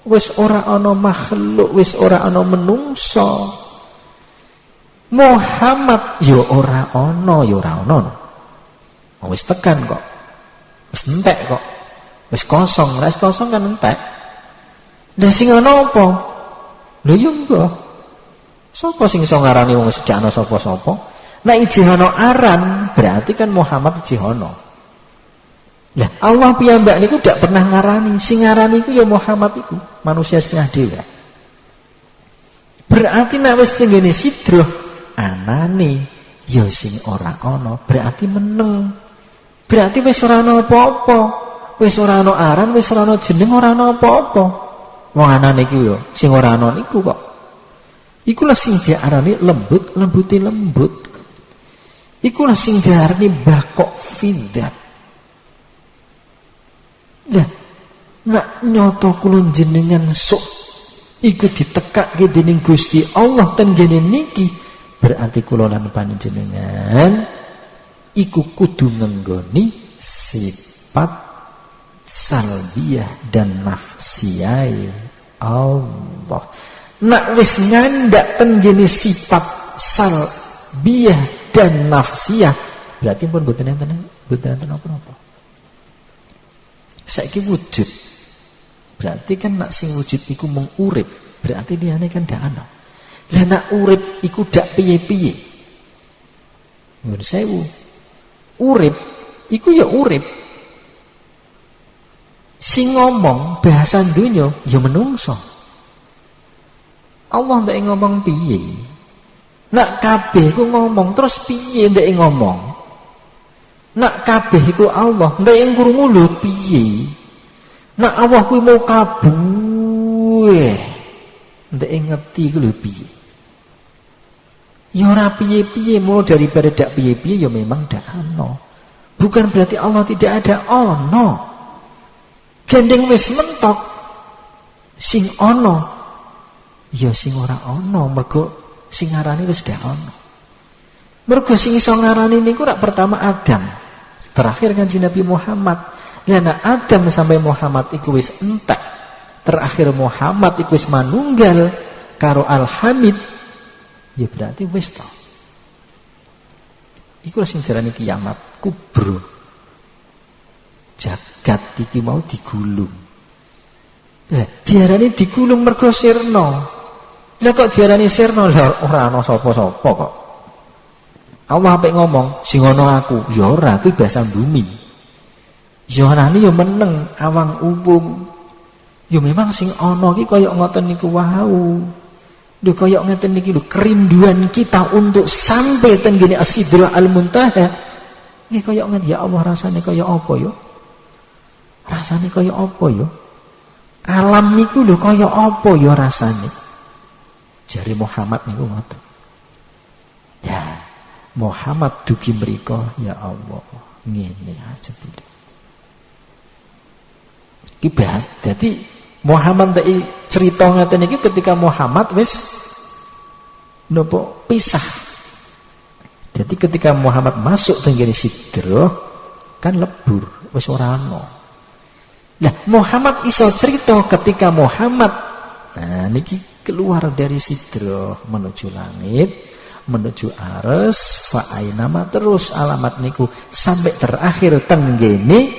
Wis ora ana makhluk, wis ora ana menungso. Muhammad yo ora ana, yo ora ana. Wis tekan kok. Wis entek kok. Wis kosong, wis kosong kan entek. Lah sing ana apa? Lho yo enggak. Sapa sing iso ngarani wong sejak ana sapa-sapa? Nek ijih ana aran, berarti kan Muhammad ijih ana. Lah Allah piyambak niku ndak pernah ngarani, sing ngarani iku ya Muhammad iku, manusia setengah dewa. Berarti nek wis tenggene sidra anane ya sing ora ana, berarti meneng. Berarti wis ora ana apa-apa. Wis ora ana aran, wis ora ana jeneng, ora ana apa-apa. Wong anane iku ya sing ora ana niku kok. Ikulah sing diarani lembut. Ikulah sing diarani bakok fidat. Nah, nak nyoto kula jenengan sok iku ditekake dening Gusti Allah tenggene niki, berarti kula lan panjenengan iku kudu ngenggoni sifat salbiyah dan nafsiyah Allah. Nak wis nyandak tenggene sifat salbiyah dan nafsiyah, berarti pun boten enten apa-apa. Saiki wujud. Berarti kan nak sing wujud iku mung urip, berarti liyane kan ndak ana. Lah nak urip iku dak piye-piye. Nyuwun sewu. Urip iku ya urip. Sing ngomong bahasa dunya ya menungso. Allah ndak ngomong piye. Nak kabeh ku ngomong terus piye ndak ngomong. Nak kabeh iku Allah, ndak krungu lho piye. Nak Allah kuwi mau kabeh, ndak ngerti iku lho piye. Ya ora piye-piye, mulai daripada dak piye-piye ya memang dak ana. Bukan berarti Allah tidak ada, ana. Gendeng wis mentok sing ana. Ya sing ora ana, mergo sing ngarani wis dak ana. Mergo sing iso ngarani niku rak pertama Adam. Terakhir Kanjeng Nabi Muhammad. Lah Adam sampai Muhammad iku wis entek. Terakhir Muhammad iku wis manunggal karo Al-Hamid. Ya berarti wis to. Iku sing diarani kiamat kubro. Jagat iki mau digulung. Lah diarani digulung mergo sirna. Lah kok diarani sirna? Lah ora ana sapa-sapa kok. Allah apik ngomong, sing ana aku, ya ora kuwi bahasa bumi. Ya anane ya meneng awang uwung. Ya memang sing ana iki kaya ngoten niku wau. Lho kaya ngeten niki lho kerinduan kita untuk sampai tenggene As-Sidra Al-Muntaha. Nggih kaya ngene ya Allah rasane kaya apa ya? Rasane kaya apa ya? Alam niku lho kaya apa ya rasane? Jari Muhammad niku ngoten. Ya Muhammad dugi mriko ya Allah ngene aja budi. Iki bahas dadi Muhammad tak cerita ngeten iki ketika Muhammad wis nopo pisah. Jadi ketika Muhammad masuk tenggene sidra kan lebur wis ora ana. Lah Muhammad iso cerita ketika Muhammad niki keluar dari sidra menuju langit, menuju ares, fa'ainama terus alamat niku sampai terakhir tenggene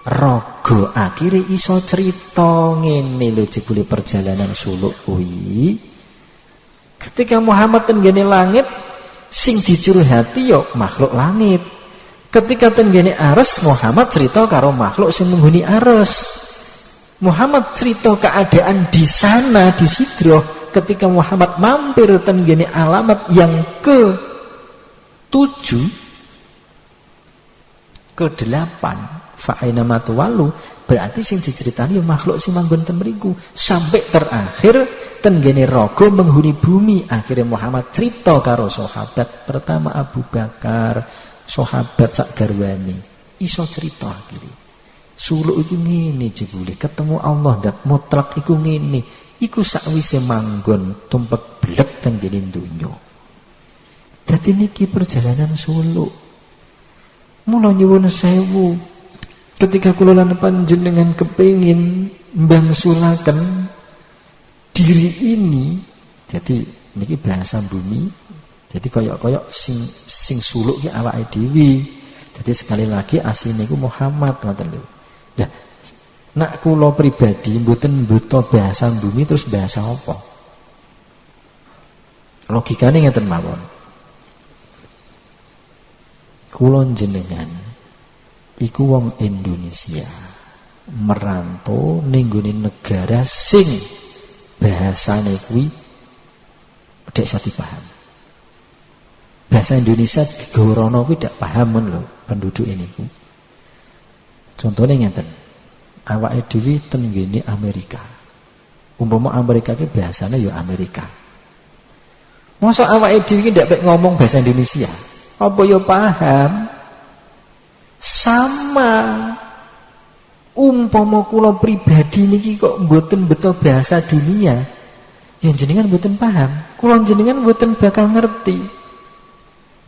raga akhire iso cerita ngene lho jebule perjalanan suluk kuwi. Ketika Muhammad tenggene langit sing dicurhati yo makhluk langit. Ketika tenggene ares Muhammad cerita karo makhluk sing menghuni ares. Muhammad cerita keadaan di sana di sidroh ketika Muhammad mampir tenggene alamat yang ke-7 ke-8 fa'aina matuwalu berarti sing diceritani yo makhluk sing manggon ten mriku sampai terakhir tenggene raga menghuni bumi. Akhirnya Muhammad cerita karo sahabat pertama Abu Bakar, sahabat sak garwane iso cerita akhirnya suluk iki ngene jebule ketemu Allah dat mutlak iku ngene iku sakwise manggon tumpek blek tenggene donya. Dadi niki perjalanan suluk. Mula nyuwun sewu ketika kula lan panjenengan kepengin mbangsulaken diri ini, jadi niki bahasa bumi. Jadi koyok-koyok sing suluk ki awake dhewe. Jadi sekali lagi asline niku Muhammad ngoten lho. Lah nak kula pribadi mboten buta bahasa bumi terus bahasa apa? Logikane ngeten mawon. Kula jenengan iku wong Indonesia merantau ning nggone negara sing bahasane kuwi tidak bisa dipaham. Bahasa Indonesia digorono kuwi tidak paham men lho penduduk ini ku. Contohnya ngeten. Awake dhewe ten ngene Amerika. Umpama Amerika ki bahasane ya Amerika. Mosok awake dhewe ki ndak ngomong bahasa Indonesia. Apa ya paham? Sama umpama kula pribadi niki kok mboten beto bahasa dunia, ya jenengan mboten paham, kula jenengan mboten bakal ngerti.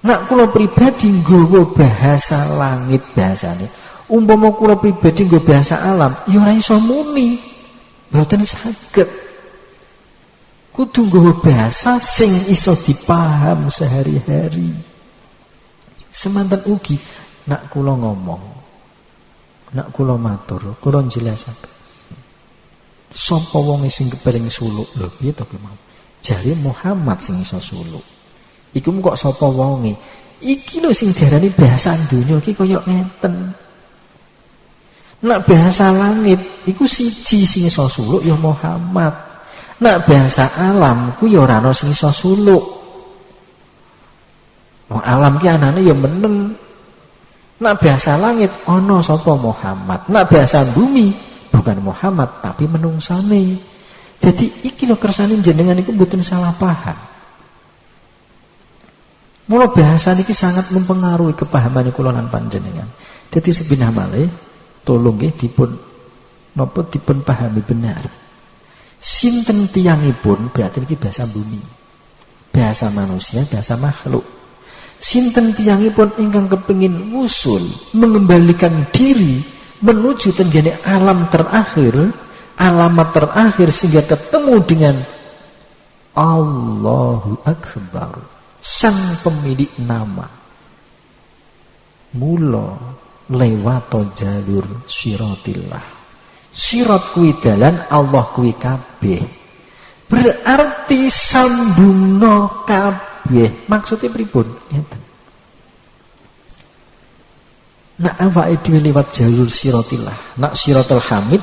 Nak kula pribadi nggawa bahasa langit bahasane, umpama kula pribadi nggawa bahasa alam, ya ora iso muni. Mboten saged. Kudu nggawa bahasa sing iso dipaham sehari-hari. Semanten ugi nak kula ngomong, nak kula matur, kula njelasaken. Sapa wong sing kepering suluk lho piye to ki mau? Jare Muhammad sing iso suluk. Iku kok sapa wonge? Iki lho sing diarani bahasa donya iki kaya ngeten. Nak bahasa langit iku siji sing iso suluk ya Muhammad. Nak bahasa alam ku ya ora ana sing iso suluk. Wong alam ki anane ya meneng. Nak bahasa langit ana sapa Muhammad. Nak bahasa bumi bukan Muhammad tapi menungsane. Jadi iki lho kersane jenengan iku mboten salah paham. Mula bahasa niki sangat mempengaruhi kepahaman kula lan panjenengan. Jadi sebinah malih tolong nggih dipun pahami benar. Sinten tiyangipun berarti niki bahasa bumi. Bahasa manusia, bahasa makhluk. Sinten tiyangipun ingkang kepengin wusul mengembalikan diri menuju tenggene alam terakhir, alamat terakhir sehingga ketemu dengan Allahu Akbar, sang pemilik nama. Mula lewato jalur siratillah. Sirat kuwi dalan, Allah kuwi kabeh. Berarti sambungno kabeh. Maksudnya pripun? Ngeten. Nak awake dhewe liwat jalur siratillah, nak siratul hamid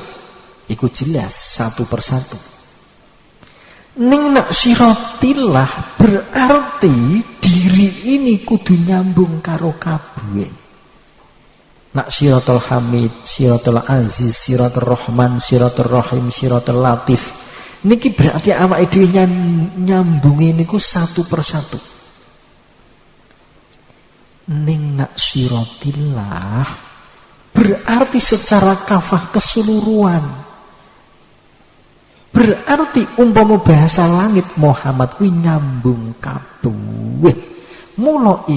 iku jelas satu persatu. Ning nak siratillah berarti diri ini kudu nyambung karo kabeh. Nak siratul hamid, siratul aziz, siratul rahman, siratul rahim, siratul latif. Niki berarti awake dhewe nyambungi niku satu persatu. Ning nak siratillah berarti secara kafah keseluruhan. Berarti umpama bahasa langit Muhammad kuwi nyambung kabeh. Mula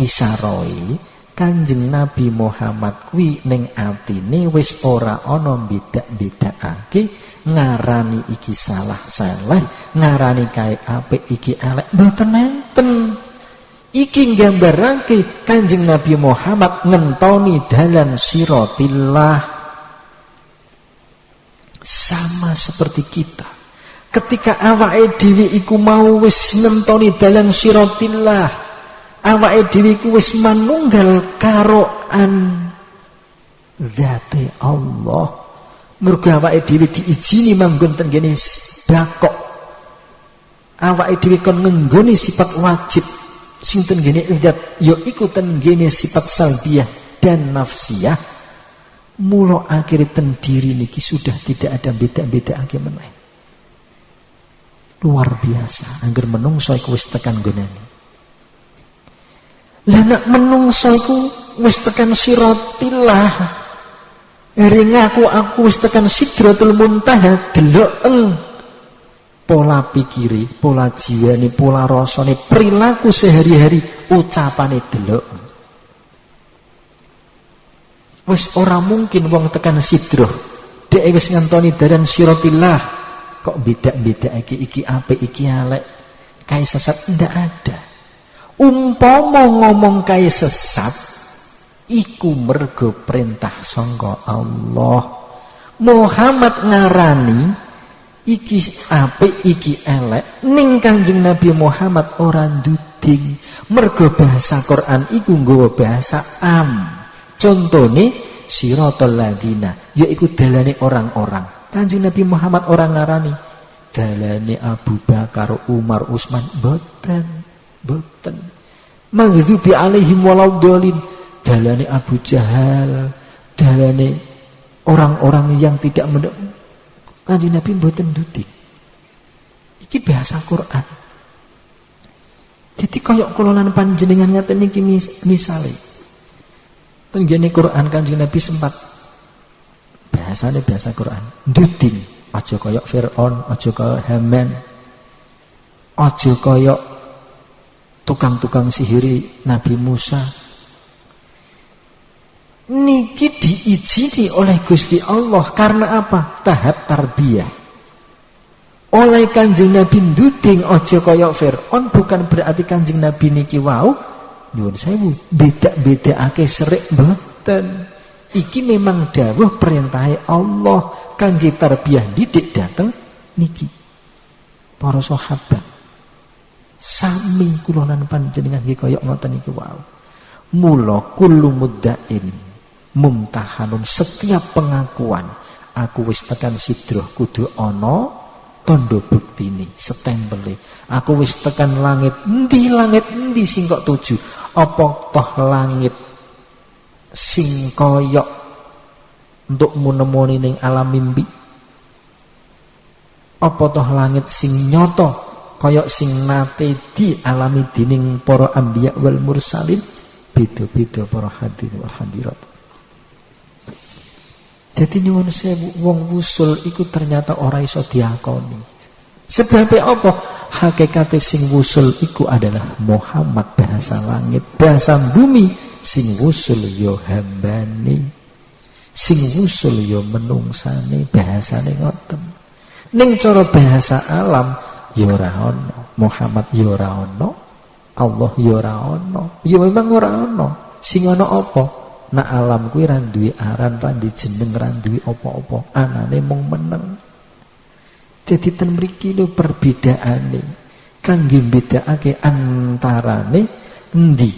isyaroi Kanjeng Nabi Muhammad kuwi ning atine wis ora ana beda-bedakake, ngarani iki salah saleh, ngarani kae apik iki elek, mboten enten. Iki nggambarake Kanjeng Nabi Muhammad ngentoni dalan siratillah. Sama seperti kita. Ketika awake dhewe iku mau wis ngentoni dalan siratillah, awake dhewe iku wis manunggal karo zate Allah. Mergo awake dhewe diijini manggon teng kene bakok. Awake dhewe kon ngenggoni sifat wajib sing teng kene zat ya iku teng kene sifat salbiyah dan nafsiyah. Mula akhirnya ten diri niki sudah tidak ada beda-beda ake meneh. Luar biasa angger menungso iku wis tekan gonane. Lah nek menungso iku wis tekan siratillah, ring aku wis tekan sidratul muntaha, delok pola pikiri, pola jiwane, pola rasane, perilaku sehari-hari, ucapane delok. Wis ora mungkin wong tekan sidroh dhek wis ngantoni dalan siratillah kok beda-beda iki apik iki elek kae sesat, ndak ada. Umpama ngomong kae sesat iku mergo perintah sangka Allah. Muhammad ngarani iki apik iki elek ning Kanjeng Nabi Muhammad ora nduding, mergo bahasa Quran iku nggawa bahasa Contone siratal ladina, yaiku dalane orang-orang. Kanjeng Nabi Muhammad orang ngarani dalane Abu Bakar, Umar, Utsman, boten. Maghdubi alaihim waladdallin, dalane Abu Jahal, dalane orang-orang yang tidak Kanjeng Nabi boten dudik. Iki bahasa Quran. Jadi koyok kula lan panjenengan ngaten iki misale tenggene Quran Kanjeng Nabi sempat bahasane bahasa Quran nduding, aja kaya Firaun, aja kaya Haman, aja kaya tukang-tukang sihiri Nabi Musa. Niki diizini oleh Gusti Allah karena apa? Tahap tarbiyah. Oleh Kanjeng Nabi nduding aja kaya Firaun bukan berarti Kanjeng Nabi niki wau nyuwun sewu beda-bedakake serik mboten. Iki memang dawuh perintahe Allah kangge tarbiyah didik dateng niki para sahabat. Sami kula lan panjenengan nggih kaya ngoten iki wau. Mula kullu muddain mumtahanun, setiap pengakuan aku wis tekan sidroh kudu ana tondo buktine, setempele. Aku wis tekan langit endi sing kok tuju? Apa toh langit sing koyok untuk menemoni ning alam mimpi? Apa toh langit sing nyoto koyok sing nate dialami dening para anbiya wal mursalin? Beda-beda para hadirin wal hadirat. Jadi nyuwun sewu wong wusul iku ternyata ora iso diakoni. Sebab apa? Hakikate sing wusul iku adalah Muhammad, bahasa langit, bahasa bumi. Sing wusul yo hambane, sing wusul yo menungsane, bahasane ngoten. Ning cara bahasa alam yo ora ono, Muhammad yo ora ono, Allah yo ora ono. Yo memang ora ono. Sing ono apa? Nak alam kuwi ra duwe aran, ra duwe jeneng, ra duwe apa-apa. Anane mung meneng. Jadi ten mriki lho perbedaane kangge mbedakake antarane endi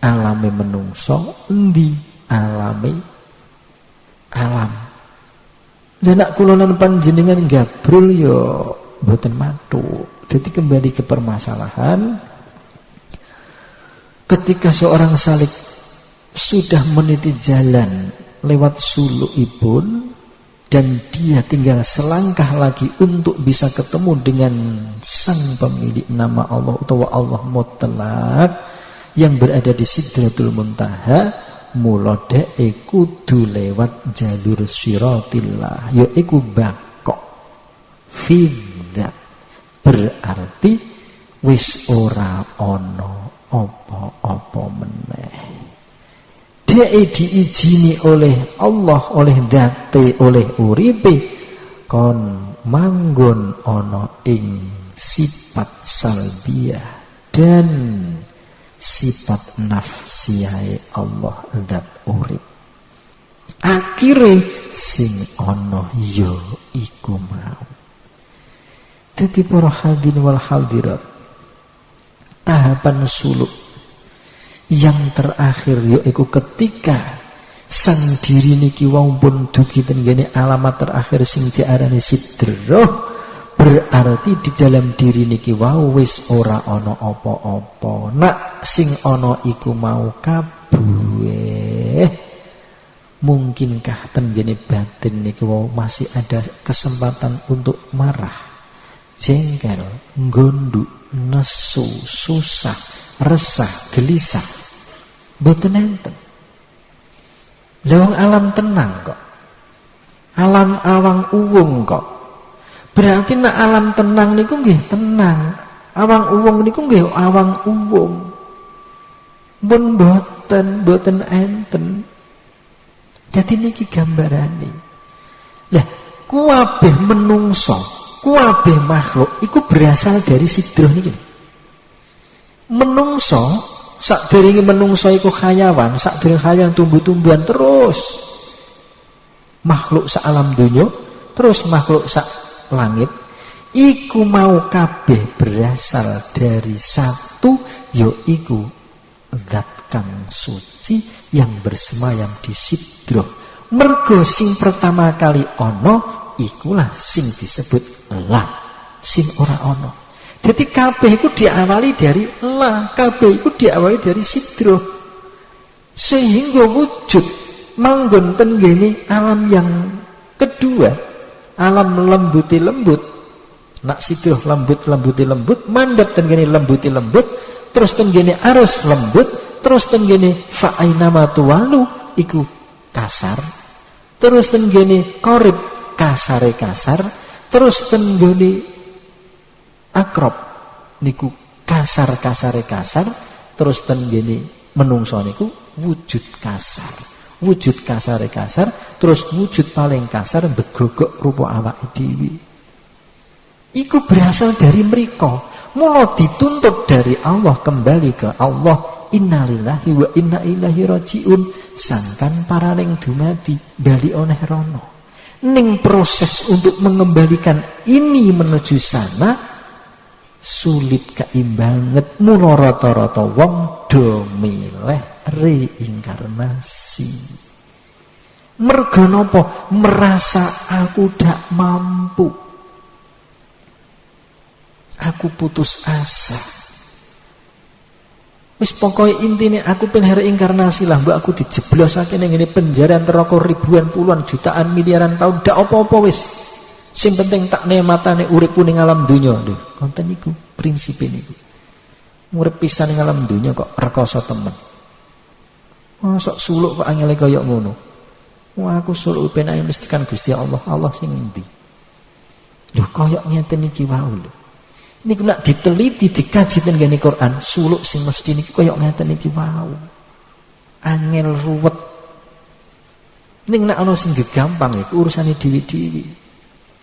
alame menungso, endi alame alam. Lah nek kula lan panjenengan gabrul ya mboten mantu. Jadi kembali ke permasalahan, ketika seorang salik sudah meniti jalan lewat sulukipun dan dia tinggal selangkah lagi untuk bisa ketemu dengan sang pemilik nama Allah atau Allah mutlak yang berada di Sidratul Muntaha, mula dhek kudu lewat jalur siratillah, yaiku bakok. fidzat, berarti wis ora ana apa-apa meneh. Dia diizini oleh Allah, oleh dzate, oleh uripe kon manggon ana ing sifat salbiyah dan sifat nafsiyah Allah zat urip. Akhire sing ana ya iku mau. Dadi para hadirin wal hadirat, tahapan suluk yang terakhir yaitu ketika sang diri niki wau pun dugi tenggene alamat terakhir sing diarani sidroh, berarti di dalam diri niki wau wis ora ana apa-apa. Nak sing ana iku mau kabeh, mungkinkah tenggene batin niki wau masih ada kesempatan untuk marah, jengkel, gonduk, nesu, susah, resah, gelisah? Mboten enten. Lawang alam tenang kok. Alam awang uwung kok. Berarti nak alam tenang niku nggih tenang. Awang uwung niku nggih awang uwung. Mun boten enten. Jadi niki gambarane. Lah, kuwabeh menungso, kuwabeh makhluk iku berasal dari sidroh niki. Menungso sakderenge menungso iku hayawan, sakderenge hayawan tumbuh-tumbuhan terus makhluk sak alam donya, terus makhluk sak langit iku mau kabeh berasal dari satu, yaiku zat kang suci yang bersemayam di sidroh. Mergo sing pertama kali ana ikulah sing disebut la, sing ora ana. Jadi kabeh itu diawali dari la, kabeh itu diawali dari sidroh. Sehingga wujud manggon tenggene alam yang kedua, alam lembuti lembut. Nak sidroh lembuti lembut, mandap tenggene lembuti lembut, terus tenggene arus lembut, terus tenggene fa'ainama tuwalu iku kasar, terus tenggene korib kasare kasar, terus tenggene akrab niku kasar-kasare kasar, terus tenggene menungso niku wujud kasar. Wujud kasare kasar, terus wujud paling kasar begogok rupa awake dhewe. Iku berasal dari mriko. Mula dituntut dari Allah kembali ke Allah. Innalillahi wa inna ilaihi rajiun. Sangkan paraning dumadi bali oneh rono. Ning proses untuk mengembalikan ini menuju sana sulit keimbanget. Mula rata-rata wong do milih reinkarnasi. Mergo napa? Merasa aku dak mampu, aku putus asa. Wis pokoke intine aku pengen reinkarnasi lah, mbok aku dijeblosake ning ngene penjara neraka ribuan puluhan jutaan miliaran tahun dak apa-apa wis. Sing penting tak nematane urip ning alam dunya. Lho, konten niku prinsipe niku. Urip pisan ning alam dunya kok rekoso temen. Mosok suluk kok angele kaya ngono. Wah, aku suluk penake mesti kan Gusti Allah. Allah sing endi? Lho, kaya ngeten iki wae lho. Niku nak diteliti dikaji teng ngene Quran, suluk sing mesti niki kaya ngeten iki wae. Angel ruwet. Ning nak ana sing gampang iku urusane dhewe-dhewe.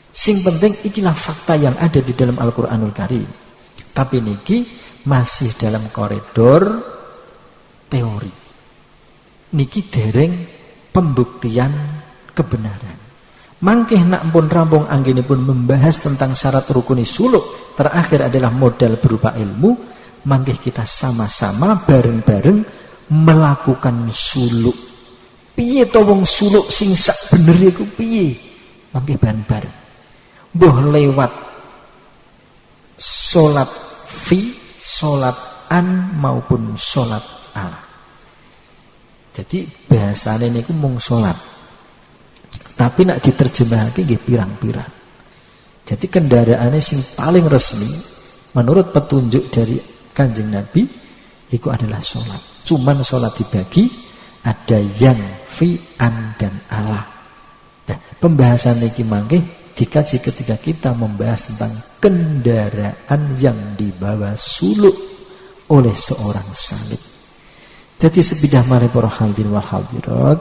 Sing penting ikilah fakta yang ada di dalam Al-Quranul Karim. Tapi niki masih dalam koridor teori. Niki dereng pembuktian kebenaran. Mangkeh nak pun rampung anggenipun membahas tentang syarat rukuni suluk. Terakhir adalah modal berupa ilmu. Mangkeh kita sama-sama bareng-bareng melakukan suluk. Piye to wong suluk sing sak bener iku piye? Mangkeh bareng-bareng. Boh lewat sholat fi, sholat an maupun sholat ala. Jadi bahasane niku mung sholat. Tapi nak diterjemahake nggih pirang-pirang. Jadi kendaraannya sing paling resmi menurut petunjuk dari Kanjeng Nabi itu adalah sholat. Cuman sholat dibagi ada yang fi, an dan ala. Nah, pembahasan niki mangke dikaji ketika kita membahas tentang kendaraan yang dibawa suluk oleh seorang salib. Jadi sebidah mari para hadirin wal hadirat,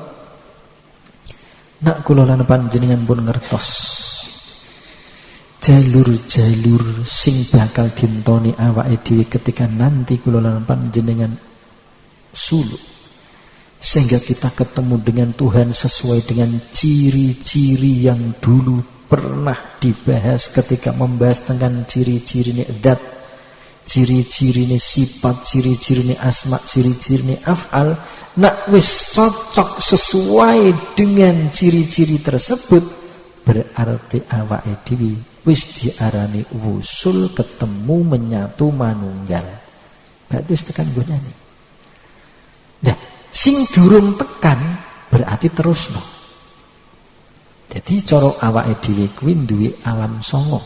nak kula lan panjenengan pun ngertos jalur-jalur sing bakal dintoni awake dhewe ketika nanti kula lan panjenengan suluk, sehingga kita ketemu dengan Tuhan sesuai dengan ciri-ciri yang dulu pernah dibahas ketika membahas tentang ciri-ciri ini adat, ciri-ciri ini sifat, ciri-ciri ini asma, ciri-ciri ini af'al. Nak wis cocok sesuai dengan ciri-ciri tersebut, berarti awake dhewe wis diarani wusul, ketemu, menyatu, manunggal. Berarti wis tekan gunane. Nah, sing durung tekan berarti terus no. Jadi cara awake dhewe kuwi duwe alam songo.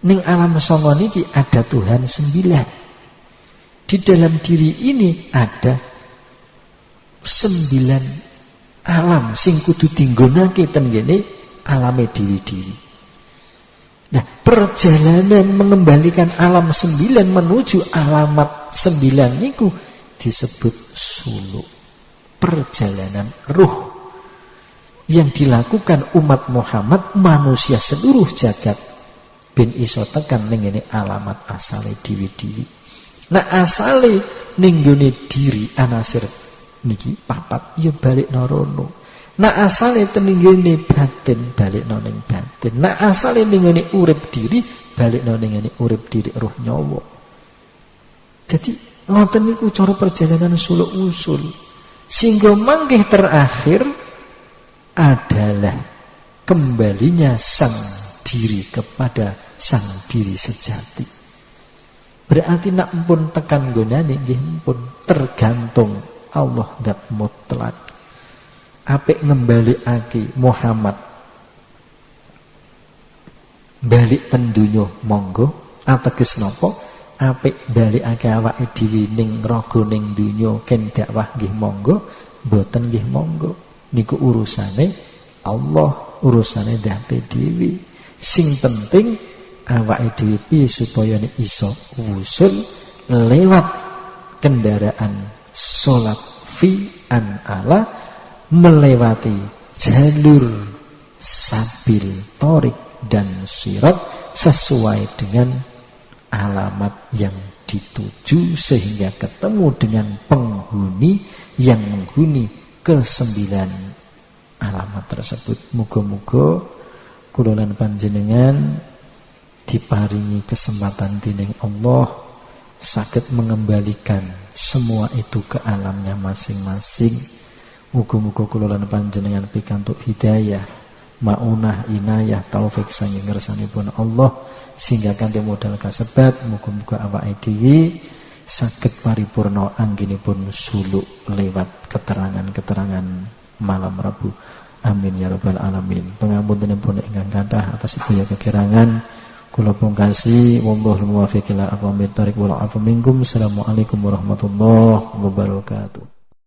Ning alam songo niki ada Tuhan 9. Di dalam diri ini ada 9 alam sing kudu dinggonake ten ngene alame dhewe-dhewe. Nah, perjalanan mengembalikan alam 9 menuju alamat 9 niku disebut suluk. Perjalanan ruh yang dilakukan umat Muhammad, manusia seluruh jagat, ben iso tekan ning ngene alamat asale dhewe-dhewe. Nah, asale ning gone diri anasir niki papat ya balik narono. Nah, asale ning gone batin balik ning batin. Nah, asale ning gone urip diri balik ning ngene urip diri ruh nyawa. Jadi ngoten niku cara perjalanan suluk usul. Sehingga manggih terakhir adalah kembalinya sang diri kepada sang diri sejati. Berarti nak pun tekan gonane nggih pun tergantung Allah zat mutlak. Apik ngembalikake Muhammad balik ten donya monggo, ateges napa? Apik balikake awake dhewe ning raga ning donya ken dakwah nggih monggo, mboten nggih monggo. Niku urusane Allah, urusane dhate dhewe. Sing penting awake dhewe piye supaya iso wusul lewat kendaraan salat fi an ala, melewati jalur sabil torik dan sirat sesuai dengan alamat yang dituju, sehingga ketemu dengan penghuni yang menghuni ke-9 alamat tersebut. Muga-muga kula lan panjenengan diparingi kesempatan dening Allah saged mengembalikan semua itu ke alamnya masing-masing. Muga-muga kula lan panjenengan pikantuk hidayah, maunah, inayah, taufik saking ngersanipun Allah, sehingga kanthi modal kasebat muga-muga awake dhewe saged paripurna anggenipun suluk lewat keterangan-keterangan malam Rabu. Amin ya rabbal alamin. Pangapuntenipun ingkang kathah atas sedaya kekirangan kula pungkasi, wallahul muwaffiq ila aqwamit thoriq wal afu minkum. Assalamualaikum warahmatullahi wabarakatuh.